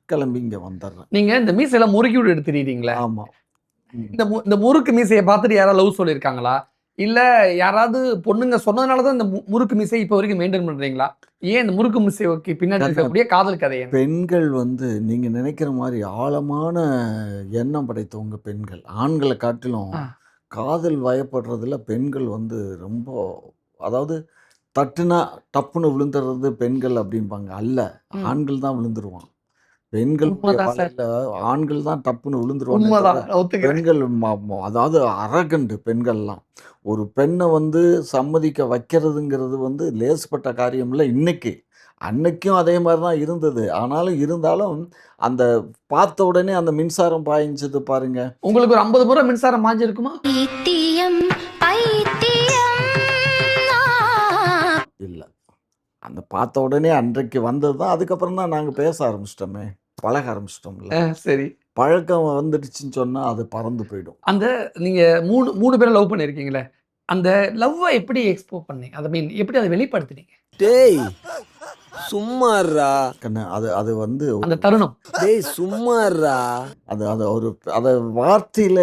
கிளம்பி இங்கே வந்துடுறேன். நீங்க இந்த மீசையெல்லாம் முறுக்கி விட்டு எடுத்துறீங்களா? ஆமாம். இந்த முறுக்கு மீசையை பார்த்துட்டு யாராவது லவ் சொல்லியிருக்காங்களா? இல்ல யாராவது பொண்ணுங்க சொன்னதுனாலதான் இந்த முறுக்கு மீசை இப்ப வரைக்கும் மெயின்டைன் பண்றீங்களா? ஏன் இந்த முறுக்கு மீசைக்கு பின்னாடி இருக்கக்கூடிய காதல் கதை என்ன? பெண்கள் நீங்க நினைக்கிற மாதிரி ஆழமான எண்ணம் படைத்தவங்க பெண்கள். ஆண்களை காட்டிலும் காதல் வயப்படுறதுல பெண்கள் ரொம்ப, அதாவது தட்டுனா டப்புன்னு விழுந்துடுறது பெண்கள் அப்படிம்பாங்க. அல்ல, ஆண்கள் தான் விழுந்துருவான். பெண்கள் ஆண்கள் தான் டப்புன்னு விழுந்துருவாங்க. பெண்கள் அதாவது அரகண்டு பெண்கள்லாம். ஒரு பெண்ணை சம்மதிக்க வைக்கிறதுங்கிறது லேசுப்பட்ட காரியம் இல்லை இன்னைக்கு. அன்னைக்கும் அதே மாதிரி தான் இருந்தது. இருந்தாலும் அந்த பார்த்த உடனே அந்த மின்சாரம் பாய்ஞ்சது பாருங்க. உங்களுக்கு ஒரு 50 முறை மின்சாரம் பாய்ஞ்சிருக்குமா? இல்ல, அந்த பார்த்த உடனே அன்றைக்கு வந்தது தான். அதுக்கப்புறம் தான் நாங்க பேச ஆரம்பிச்சிட்டோமே, பழக ஆரம்பிச்சிட்டோம்ல. சரி, பழக்கம் வந்துடுச்சுன்னு சொன்னா அது பறந்து போயிடும். அந்த நீங்க மூணு பேரை லவ் பண்ணிருக்கீங்களே, அந்த லவ்வை எப்படி எக்ஸ்போ பண்ணீங்க? ஐ மீன் எப்படி அதை வெளிப்படுத்துனீங்க? டேய் சும்மாறா கண்ணு அது அந்த தருணம். டேய் சும்மாறா அதை வார்த்தையில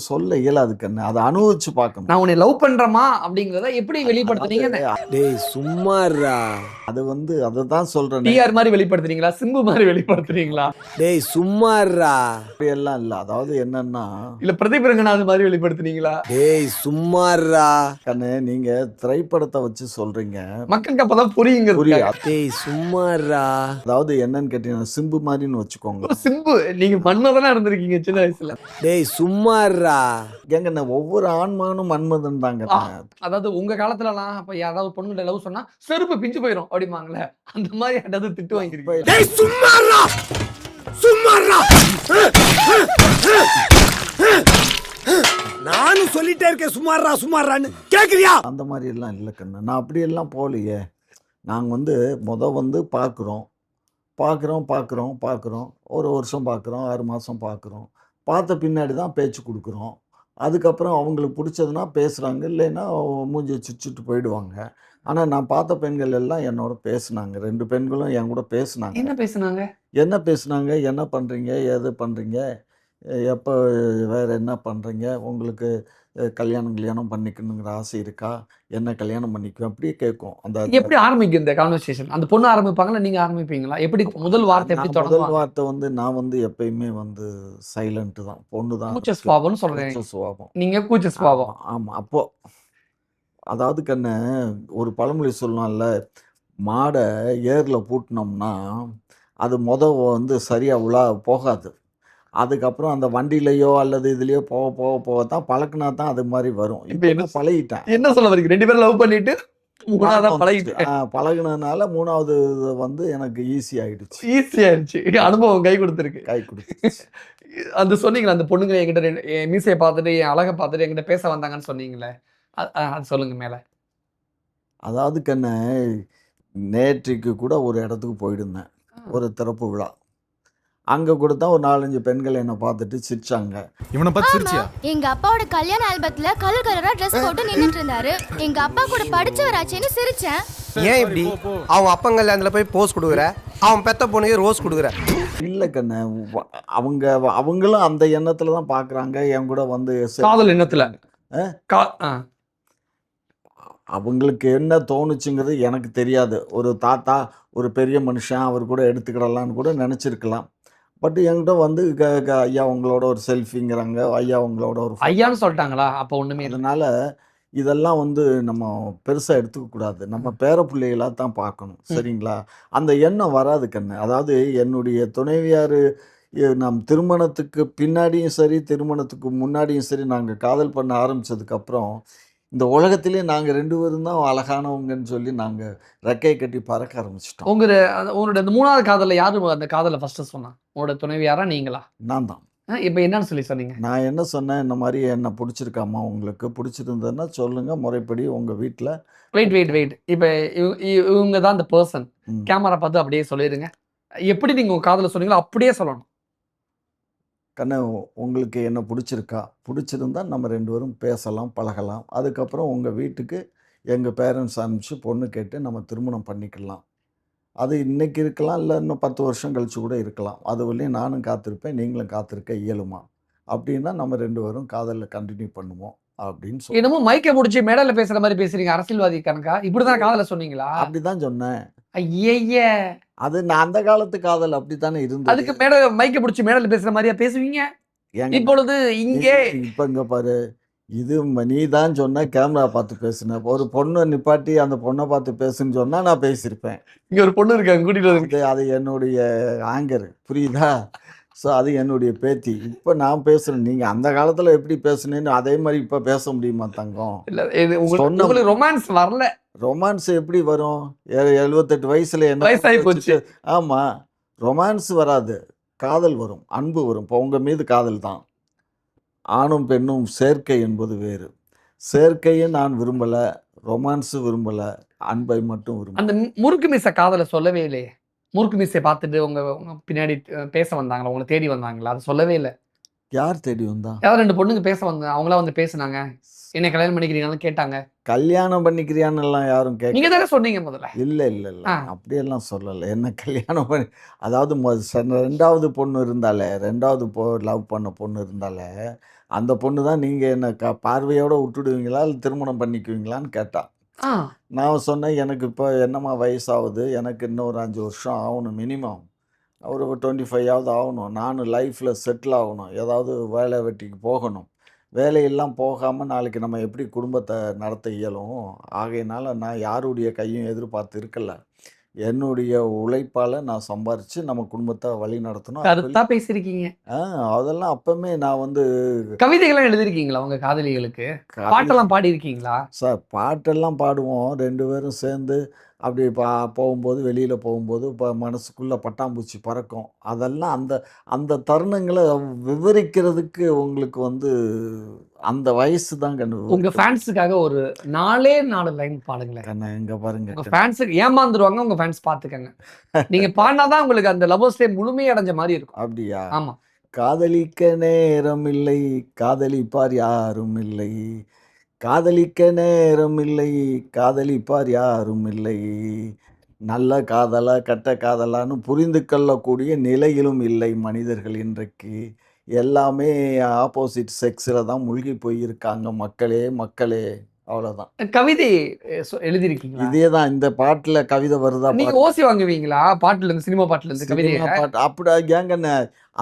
சொல்ல இயலாது கண்ணு. அதை அனுபவிச்சு பார்க்கணும். நான் உன்னை லவ் பண்றேமா அப்படிங்கறத எப்படி வெளிப்படுத்துனீங்க? டேய் சும்மாறா அதை தான் சொல்றேன். டிஆர் மாதிரி வெளிப்படுத்துறீங்களா? சிம்பு மாதிரி வெளிப்படுத்துறீங்களா? டேய் சும்மாறா எல்லாம் இல்ல. அதாவது என்னன்னா, இல்ல பிரதீப் ரங்கநாத் மாதிரி வெளிப்படுத்துனீங்களா? டேய் சும்மாறா கண்ணு, நீங்க திரைப்படத்தை வச்சு சொல்றீங்க, மக்களுக்கு அப்பதான் புரியுங்க. டேய் சும்மாறா அதாவது என்னன்னு கேட்டீங்கன்னா சிம்பு மாதிரின்னு வச்சுக்கோங்க. சிம்பு நீங்க மன்மதனா இருந்திருக்கீங்க சின்ன வயசுல. டேய் சும்மாறா ஏங்க, ஒவ்வொரு ஆண்மகனும் மன்மதன் தாங்க. அதாவது உங்க காலத்துலலாம் அப்ப யாராவது பொண்ணுகிட்ட லவ் சொன்னா செருப்பு பிஞ்சு போயிடும் அப்படிமாங்களே, அந்த மாதிரி ஏதாவது திட்டு வாங்கிருக்கீங்க? டேய் சும்மாறா சும்மாறா நானும் சொல்லிட்டே இருக்கேன் சும்மாறான்னு கேக்குறியா? அந்த மாதிரி எல்லாம் இல்லை கண்ணு. நான் அப்படி எல்லாம் போகலையே. நாங்கள் பார்க்குறோம். ஒரு வருஷம் பார்க்குறோம், 6 மாதம் பார்க்குறோம். பார்த்த பின்னாடி தான் பேச்சு கொடுக்குறோம். அதுக்கப்புறம் அவங்களுக்கு பிடிச்சதுன்னா பேசுகிறாங்க, இல்லைன்னா மூஞ்சி வச்சுட்டு போயிடுவாங்க. ஆனால் நான் பார்த்த பெண்கள் எல்லாம் என்னோட பேசுனாங்க. 2 பெண்களும் என் கூட பேசுனாங்க. என்ன பேசுனாங்க? என்ன பண்ணுறீங்க, எது பண்ணுறீங்க, எப்போ வேறு என்ன பண்ணுறீங்க, உங்களுக்கு கல்யாணம் பண்ணிக்கணுங்கிற ஆசை இருக்கா, என்ன கல்யாணம் பண்ணிக்குவேன், அப்படியே கேட்கும். எப்படி ஆரம்பிக்கும் இந்த கான்வர்சேஷன்? அந்த பொண்ணு ஆரம்பிப்பாங்களா, நீங்க ஆரம்பிப்பீங்களா? எப்படி முதல் வார்த்தை எப்படி தொடங்கும்? முதல் வார்த்தை நான் எப்பயுமே சைலண்ட் தான். பொண்ணு தான் கூச்ச சுபாவம்னு சொல்றேன். சுபாவம். நீங்க கூச்ச சுபாவம். ஆமாம். அப்போ அதாவது கண்ணு, ஒரு பழமொழி சொல்லலாம்ல, மாடை ஏரில் பூட்டினோம்னா அது சரியாக போகாது. அதுக்கப்புறம் அந்த வண்டியிலையோ அல்லது இதுலயோ போக தான் பழக்கினா தான் அது மாதிரி வரும். இப்போ என்ன பழகிட்டேன். என்ன சொல்ல வரீங்க? 2 பேரும் லவ் பண்ணிட்டு 3ஆவதா பழகினதுனால 3வது எனக்கு ஈஸி ஆயிடுச்சு. அனுபவம் கை கொடுத்துருக்கு. அந்த சொன்னீங்களா, அந்த பொண்ணுங்க என்கிட்ட மீசையை பார்த்துட்டு என் அழகை பார்த்துட்டு என்கிட்ட பேச வந்தாங்கன்னு சொன்னீங்களே, அது சொல்லுங்க மேல. அதாவது கண்ணு, நேற்றுக்கு கூட ஒரு இடத்துக்கு போயிருந்தேன், ஒரு திறப்பு விழா. அங்க கூட தான் ஒரு 4-5 பெண்கள் என்ன பார்த்துட்டு சிரிச்சாங்க. இவனை பார்த்து சிரிச்சியா? எங்க அப்பாவோட கல்யாண ஆல்பத்துல கலர் கலரா ட்ரெஸ் போட்டு நின்னுட்டு இருந்தாரு. எங்க அப்பா கூட படிச்சவராச்சேன்னு சிரிச்சேன். ஏன் இப்படி அவன் அப்பன் கல்யாணத்துல போய் போஸ் கொடுக்குற, அவன் பெத்த பொண்ணுக்கு ரோஸ் கொடுக்குற? இல்ல கண்ணு, அவங்களும் அந்த எண்ணத்துல தான் பாக்குறாங்க. என் கூட காதல் எண்ணத்துல அவங்களுக்கு என்ன தோணுச்சுங்கிறது எனக்கு தெரியாது. ஒரு தாத்தா, ஒரு பெரிய மனுஷன், அவர் கூட எடுத்துக்கிடலான்னு கூட நினைச்சிருக்கலாம். பட் என்கிட்ட ஐயா உங்களோட ஒரு செல்ஃபிங்கிறாங்க, ஐயா உங்களோட ஒரு ஐயான்னு சொல்லிட்டாங்களா? அப்போ ஒண்ணுமே. அதனால இதெல்லாம் வந்து நம்ம பெருசாக எடுத்துக்கக்கூடாது. நம்ம பேர பிள்ளைகளாக தான் பார்க்கணும். சரிங்களா? அந்த எண்ணம் வராது கண்ணு. அதாவது என்னுடைய துணைவியார் நம் திருமணத்துக்கு பின்னாடியும் சரி, திருமணத்துக்கு முன்னாடியும் சரி, நாங்கள் காதல் பண்ண ஆரம்பித்ததுக்கப்புறம் இந்த உலகத்திலே நாங்கள் 2 பேரும் தான் அழகானவங்கன்னு சொல்லி நாங்கள் ரெக்கையை கட்டி பறக்க ஆரம்பிச்சிட்டோம். உங்களோட அந்த 3வது காதல்ல யாரு அந்த காதலை ஃபர்ஸ்ட் சொன்னா? உங்களோட துணைவியாரா நீங்களா? நான் தான். இப்ப என்னன்னு சொல்லி சொன்னீங்க? நான் என்ன சொன்னேன், இந்த மாதிரி என்ன பிடிச்சிருக்காம்மா உங்களுக்கு, பிடிச்சிருந்ததுன்னா சொல்லுங்கள், முறைப்படி உங்கள் வீட்டில். வெயிட். இப்ப இவங்க தான் அந்த பர்சன். ம். கேமரா பார்த்து அப்படியே சொல்லிடுங்க. எப்படி நீங்க உங்க காதலை சொன்னீங்களோ அப்படியே சொல்லணும். கண்ணு உங்களுக்கு என்ன பிடிச்சிருக்கா, பிடிச்சிருந்தா நம்ம 2 பேரும் பேசலாம், பழகலாம். அதுக்கப்புறம் உங்கள் வீட்டுக்கு எங்கள் பேரண்ட்ஸ் அனுப்பிச்சு பொண்ணு கேட்டு நம்ம திருமணம் பண்ணிக்கலாம். அது இன்னைக்கு இருக்கலாம், இல்லை இன்னும் 10 வருஷம் கழிச்சு கூட இருக்கலாம். அது வரையும் நானும் காத்திருப்பேன், நீங்களும் காத்திருக்க இயலுமா? அப்படின்னா நம்ம 2 பேரும் காதலில் கண்டினியூ பண்ணுவோம் அப்படின்னு சொல்லி என்னமோ மைக்க முடிச்சு மேடையில பேசுற மாதிரி பேசுறீங்க, அரசியல்வாதி கணக்கா? இப்படிதான் காதலை சொன்னீங்களா? அப்படி தான் சொன்னேன். ஐய, அது நான் அந்த காலத்து காதல் அப்படித்தானே இருந்தது. அதுக்கு மேடை மைக்க பிடிச்சி மேடையில பேசுற மாதிரியா பேசுவீங்க? ஏங்க இப்பொழுது இங்கே இப்போ இங்கே பாரு, இது நீ தான் சொன்ன கேமரா பார்த்து பேசுன. ஒரு பொண்ணை நிப்பாட்டி அந்த பொண்ணை பார்த்து பேசுன்னு சொன்னால் நான் பேசியிருப்பேன். இங்க ஒரு பொண்ணு இருக்காங்க, கூட்டிட்டு வந்து. அது என்னுடைய ஆங்கர், புரியுதா? ஸோ அது என்னுடைய பேத்தி. இப்போ நான் பேசுகிறேன், நீங்கள் அந்த காலத்தில் எப்படி பேசுனேன்னு அதே மாதிரி இப்போ பேச முடியுமா தங்கம்? இல்ல, இது சொன்ன உங்களுக்கு ரொமான்ஸ் வரல. ரொமான்ஸ் எப்படி வரும்? 78 வயசில் என்ன வயசாகி போச்சு. ஆமாம், ரொமான்ஸ் வராது, காதல் வரும், அன்பு வரும். இப்போ உங்கள் மீது காதல் தான். ஆணும் பெண்ணும் சேர்க்கை என்பது வேறு. சேர்க்கையை நான் விரும்பலை, ரொமான்ஸு விரும்பலை, அன்பை மட்டும் விரும்புகிறேன். அந்த முறுக்கு மீச காதலை சொல்லவே இல்லையே. முறுக்கு மீசை பார்த்துட்டு உங்க பின்னாடி பேச வந்தாங்களா, உங்களை தேடி வந்தாங்களா? அது சொல்லவே இல்லை. யார் தேடி வந்தா? யாராவது 2 பொண்ணுங்க பேச வந்தாங்க, அவங்களா வந்து பேசுனாங்க. என்ன கல்யாணம் பண்ணிக்கிறீங்கன்னு கேட்டாங்க. கல்யாணம் பண்ணிக்கிறியான்னு எல்லாம் யாரும் கேட்க. நீங்க தானே சொன்னீங்க முதல்ல. இல்லை இல்லை இல்லை, அப்படியெல்லாம் சொல்லலை. என்ன கல்யாணம் பண்ணி, அதாவது 2வது பொண்ணு இருந்தாலே, 2வது லவ் பண்ண பொண்ணு இருந்தாலே, அந்த பொண்ணு தான் நீங்கள் என்ன பார்வையோடு விட்டுடுவீங்களா, இல்லை திருமணம் பண்ணிக்குவீங்களான்னு கேட்டா. நான் சொன்னேன், எனக்கு இப்போ என்னம்மா வயசாகுது, எனக்கு இன்னும் ஒரு 5 வருஷம் ஆகணும், மினிமம் ஒரு 25ஆவது ஆகணும். நானும் லைஃப்பில் செட்டில் ஆகணும், ஏதாவது வேலை வெட்டிக்கு போகணும். வேலையெல்லாம் போகாமல் நாளைக்கு நம்ம எப்படி குடும்பத்தை நடத்த இயலும்? ஆகையினால நான் யாருடைய கையும் எதிர்பார்த்து இருக்கல. என்னுடைய உழைப்பால் நான் சம்பாரித்து நம்ம குடும்பத்தை வழி நடத்தணும். கருத்தா பேசியிருக்கீங்க. அதெல்லாம் அப்பவுமே நான் வந்து கவிதைகள்லாம் எழுதிருக்கீங்களா உங்க காதலிகளுக்கு? பாட்டெல்லாம் பாடி இருக்கீங்களா? சார் பாட்டெல்லாம் பாடுவோம் 2 பேரும் சேர்ந்து. அப்படி போகும்போது, வெளியில் போகும்போது இப்போ மனசுக்குள்ளே பட்டாம்பூச்சி பறக்கும். அதெல்லாம் அந்த அந்த தருணங்களை விவரிக்கிறதுக்கு உங்களுக்கு வந்து அந்த வயசு தான் கண்ணு. உங்க ஃபேன்ஸுக்காக ஒரு 4 லைன் பாடுங்களேன். கண்ணா இங்கே பாருங்க, உங்க ஃபேன்ஸுக்கு ஏமாந்துருவாங்க, உங்க ஃபேன்ஸ் பார்த்துக்கங்க. நீங்க பாடினாதான் உங்களுக்கு அந்த லவ்வர்ஸ் டே முழுமையடைஞ்ச மாதிரி இருக்கும். அப்படியா? ஆமா. காதலிக்க நேரம் இல்லை, காதலிப்பார் யாரும் இல்லை, காதலிக்க நேரம் இல்லை, காதலிப்பார் யாரும் இல்லை, நல்ல காதலா கெட்ட காதலான்னு புரிந்து கொள்ளக்கூடிய நிலையிலும் இல்லை மனிதர்கள் இன்றைக்கு. எல்லாமே ஆப்போசிட் செக்ஸில் தான் மூழ்கி போயிருக்காங்க மக்களே, மக்களே. அவ்வளோதான். கவிதை எழுதிருக்கீங்களா? இதே தான் இந்த பாட்டில் கவிதை வருதா? நீங்க ஓசி வாங்குவீங்களா பாட்டுல இருந்து, சினிமா பாட்டுல இருந்து கவிதை? பாட்டு அப்படி ஏங்கண்ணே,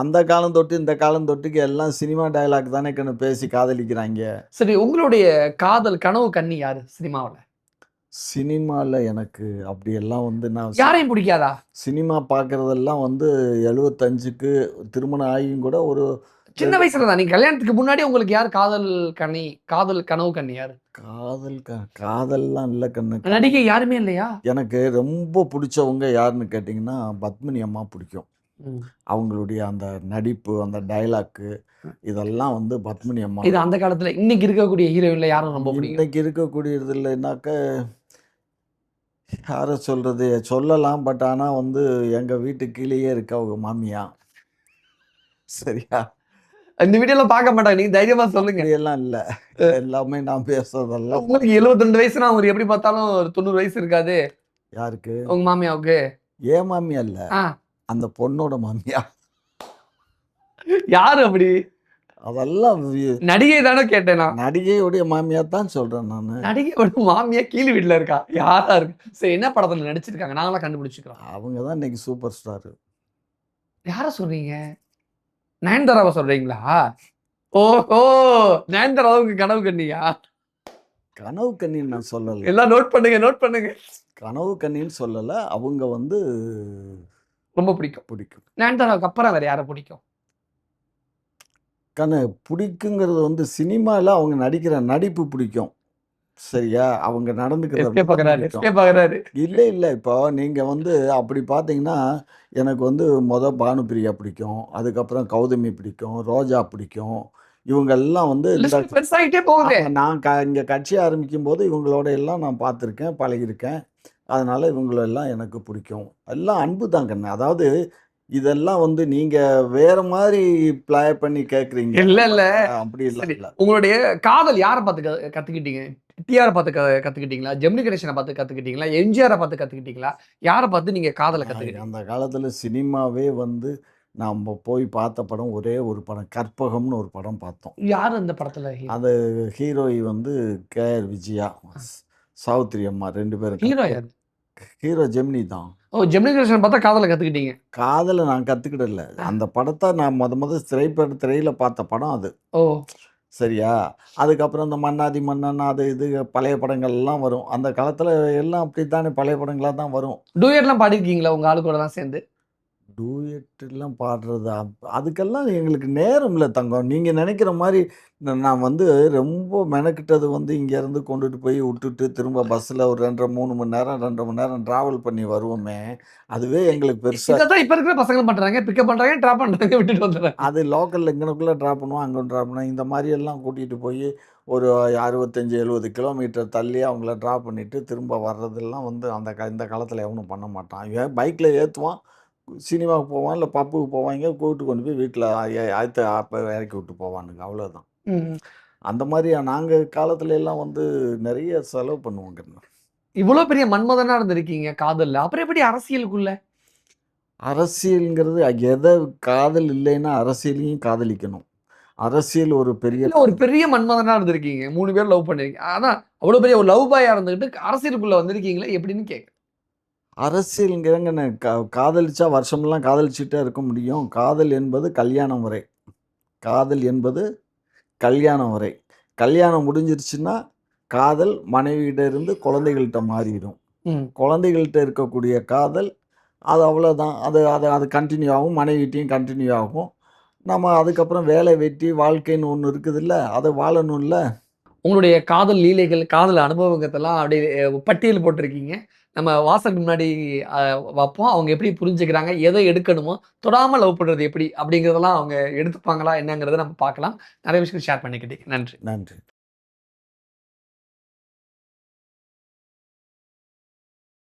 அந்த காலம் தொட்டு இந்த காலம் தொட்டுக்கு எல்லாம் சினிமா டயலாக் தானே கண்ணு பேசி காதலிக்கிறாங்க. சரி, உங்களுடைய காதல் கனவு கன்னி யாரு சினிமாவில்? சினிமாவில் எனக்கு அப்படியெல்லாம் வந்து நான் யாரையும் பிடிக்காதா? சினிமா பார்க்குறதெல்லாம் வந்து 75க்கு திருமணம் ஆகியும் கூட ஒரு சின்ன வயசுல தான். நீங்க கல்யாணத்துக்கு முன்னாடி உங்களுக்கு யார் காதல் கனி, காதல் கனவு கன்னி யாரு? காதல்லாம் இல்லை கண்ணு. நடிகை யாருமே இல்லையா? எனக்கு ரொம்ப பிடிச்சவங்க யாருன்னு கேட்டிங்கன்னா பத்மினி அம்மா பிடிக்கும். அவங்களுடைய அந்த நடிப்பு, அந்த டைலாக்கு, இதெல்லாம் வந்து பத்மினி அம்மா. இது அந்த காலத்துல. இன்னைக்கு இருக்கக்கூடிய ஹீரோயின்ல யாரும் ரொம்ப பிடிக்கும்? இன்னைக்கு இருக்கக்கூடியது இல்லைனாக்க யாரை சொல்கிறது, சொல்லலாம். பட் ஆனால் வந்து எங்கள் வீட்டு கீழேயே இருக்க அவங்க மாமியா. சரியா? இந்த வீடியோலாம் பார்க்க மாட்டாங்க, நீங்க தைரியமா சொல்லுங்க. எல்லாம் இல்லை, எல்லாமே நான் பேசுறதெல்லாம். உங்களுக்கு 72 வயசுனா உங்களுக்கு எப்படி பார்த்தாலும் ஒரு 90 வயசு இருக்காது? யாருக்கு? உங்க மாமியாவுக்கு. ஏன் மாமியா இல்லை, அந்த பொண்ணோட மாமியா. யாரு அப்படி? அதெல்லாம் நடிகை தானே கேட்டேன் நான். நடிகையுடைய மாமியா தான் சொல்றேன் நான். நடிகையோட மாமியா கீழ் வீட்டுல இருக்கா? யாரா இருக்கு? சரி, என்ன படத்துல நடிச்சிருக்காங்க? நாங்களாம் கண்டுபிடிச்சிக்கிறோம். அவங்க தான் இன்னைக்கு சூப்பர் ஸ்டார். யார சொல்றீங்க? நயன்தாராவை சொல்றீங்களா? ஓஹோ, நயன்தாராவுக்கு கனவு கண்ணியா? கனவு கண்ணின்னு நான் சொல்லலை. எல்லாம் நோட் பண்ணுங்க. கனவு கண்ணின்னு சொல்லலை. அவங்க வந்து ரொம்ப பிடிக்கும். பிடிக்கும். நயன்தாராவுக்கு அப்புறம் வேற யாரை பிடிக்கும்? பிடிக்குங்கிறது வந்து சினிமாவில் அவங்க நடிக்கிற நடிப்பு பிடிக்கும். சரியா? அவங்க நடந்துக்கிற எஸ்கேப் விதம் ஆகுறாரு, பிடிக்கும். எஸ்கேப் ஆகுறாரு. இல்லை. இப்போ நீங்கள் வந்து அப்படி பார்த்தீங்கன்னா, எனக்கு வந்து பானுப்பிரியா பிடிக்கும். அதுக்கப்புறம் கௌதமி பிடிக்கும். ரோஜா பிடிக்கும். இவங்கெல்லாம் வந்து இந்த லிஸ்ட் பெருசாகிட்டே போகுது. நான் இங்கே கட்சி ஆரம்பிக்கும்போது இவங்களோட எல்லாம் நான் பார்த்துருக்கேன், பழகியிருக்கேன். அதனால இவங்களெல்லாம் எனக்கு பிடிக்கும். எல்லாம் அன்பு தான் கண்ணு. அதாவது இதெல்லாம் வந்து நீங்கள் வேற மாதிரி ப்ளே பண்ணி கேட்குறீங்க. இல்ல. அப்படி சரி, இல்லை. உங்களுடைய காதல் யாரை பார்த்து கத்துக்கிட்டீங்க? டிஆரை பார்த்து கத்துக்கிட்டீங்களா? ஜெமினி கணேசனை பார்த்து கத்துக்கிட்டீங்களா? எம்ஜிஆரை பார்த்து கத்துக்கிட்டீங்களா? யாரை பார்த்து நீங்க காதலை கத்துக்கிட்டீங்க? அந்த காலத்தில் சினிமாவே வந்து நாம் போய் பார்த்த படம் ஒரே ஒரு படம், கற்பகம்னு ஒரு படம் பார்த்தோம். யார் அந்த படத்துல hero? அந்த ஹீரோயி வந்து கேஆர் விஜயா, சாவித்திரி அம்மா 2 பேரும். ஹீரோ யாரு? ஹீரோ ஜெமினி தான். ஓ, ஜெமினி கணேசனை பார்த்தா காதலை கத்துக்கிட்டீங்க. காதலை நான் கற்றுக்கிடல. அந்த படத்தை நான் முத திரையில் பார்த்த படம் அது. ஓ, சரியா? அதுக்கப்புறம் இந்த மன்னாதி மன்னன் அது இது பழைய படங்கள்லாம் வரும். அந்த காலத்தில் எல்லாம் அப்படி தானே பழைய படங்களாக தான் வரும். டூயட்லாம் பாடிருக்கீங்களா உங்க ஆளு கூட தான் சேர்ந்து? டூயட்டெல்லாம் பாடுறது அதுக்கெல்லாம் எங்களுக்கு நேரம் இல்லை தங்கம். நீங்கள் நினைக்கிற மாதிரி நான் வந்து ரொம்ப மெனக்கிட்டது வந்து இங்கேருந்து கொண்டுட்டு போய் விட்டுட்டு திரும்ப பஸ்ஸில் ஒரு 2.5 மணி நேரம் 2 மணி நேரம் ட்ராவல் பண்ணி வருவோமே, அதுவே எங்களுக்கு பெருசாக. இதான் இப்ப இருக்கிற பசங்க பண்றாங்க. பிக்கப் பண்றாங்க, ட்ராப் பண்றாங்க, விட்டுட்டு வந்துடுறாங்க. அது லோக்கலில் இங்கனக்குள்ளே ட்ராப் பண்ணுவோம், அங்கே ட்ராப் பண்ணுவோம். இந்த மாதிரியெல்லாம் கூட்டிகிட்டு போய் ஒரு 65-70 கிலோமீட்டர் தள்ளி அவங்கள ட்ராப் பண்ணிவிட்டு திரும்ப வர்றதெல்லாம் வந்து இந்த காலத்தில் எவனும் பண்ண மாட்டான். இவன் பைக்கில் ஏற்றுவான், சினிமாவுக்கு போவான், இல்லை பப்புக்கு போவாங்க, கூப்பிட்டு கொண்டு போய் வீட்டில் அப்போ இறக்கி விட்டு போவானுங்க. அவ்வளோதான். ம். அந்த மாதிரி நாங்கள் காலத்துல எல்லாம் வந்து நிறைய செலவு பண்ணுவோங்க. இவ்வளவு பெரிய மன்மதனா இருந்திருக்கீங்க காதல்ல, அப்புறம் எப்படி அரசியலுக்குள்ள? அரசியலுங்கிறது எதை காதல் இல்லைன்னா அரசியலையும் காதலிக்கணும். அரசியல் ஒரு பெரிய இல்ல, ஒரு பெரிய மன்மதனா இருந்திருக்கீங்க. 3 பேர் லவ் பண்ணிருக்கீங்க. அதான் அவ்வளவு பெரிய ஒரு லவ் பாயா இருந்துகிட்டு அரசியலுக்குள்ள வந்திருக்கீங்களே, எப்படின்னு கேட்க. அரசியலுங்கிறங்க காதலிச்சா வருஷமெல்லாம் காதலிச்சுட்டே இருக்க முடியும். காதல் என்பது கல்யாணம் வரை. காதல் என்பது கல்யாணம் வரை. கல்யாணம் முடிஞ்சிருச்சுன்னா காதல் மனைவியிட்ட இருந்து குழந்தைகள்கிட்ட மாறிடும். ம். குழந்தைகள்கிட்ட இருக்கக்கூடிய காதல் அது அவ்வளோதான். அது கண்டினியூ ஆகும், மனைவிட்டையும் கண்டினியூ ஆகும். நம்ம அதுக்கப்புறம் வேலை வெட்டி வாழ்க்கைன்னு ஒன்று இருக்குதுல்ல, அதை வாழணும்ல. உங்களுடைய காதல் லீலைகள், காதல் அனுபவங்கத்தெல்லாம் அப்படியே பட்டியல் போட்டிருக்கீங்க. நம்ம வாசலுக்கு முன்னாடி வைப்போம். அவங்க எப்படி புரிஞ்சுக்கிறாங்க, எதை எடுக்கணுமோ, தொடாம லவ் பண்றது எப்படி அப்படிங்கிறதெல்லாம் அவங்க எடுத்துப்பாங்களா என்னங்கிறத நம்ம பார்க்கலாம். நிறைய விஷயம் ஷேர் பண்ணிக்கிட்டீங்க. நன்றி. நன்றி.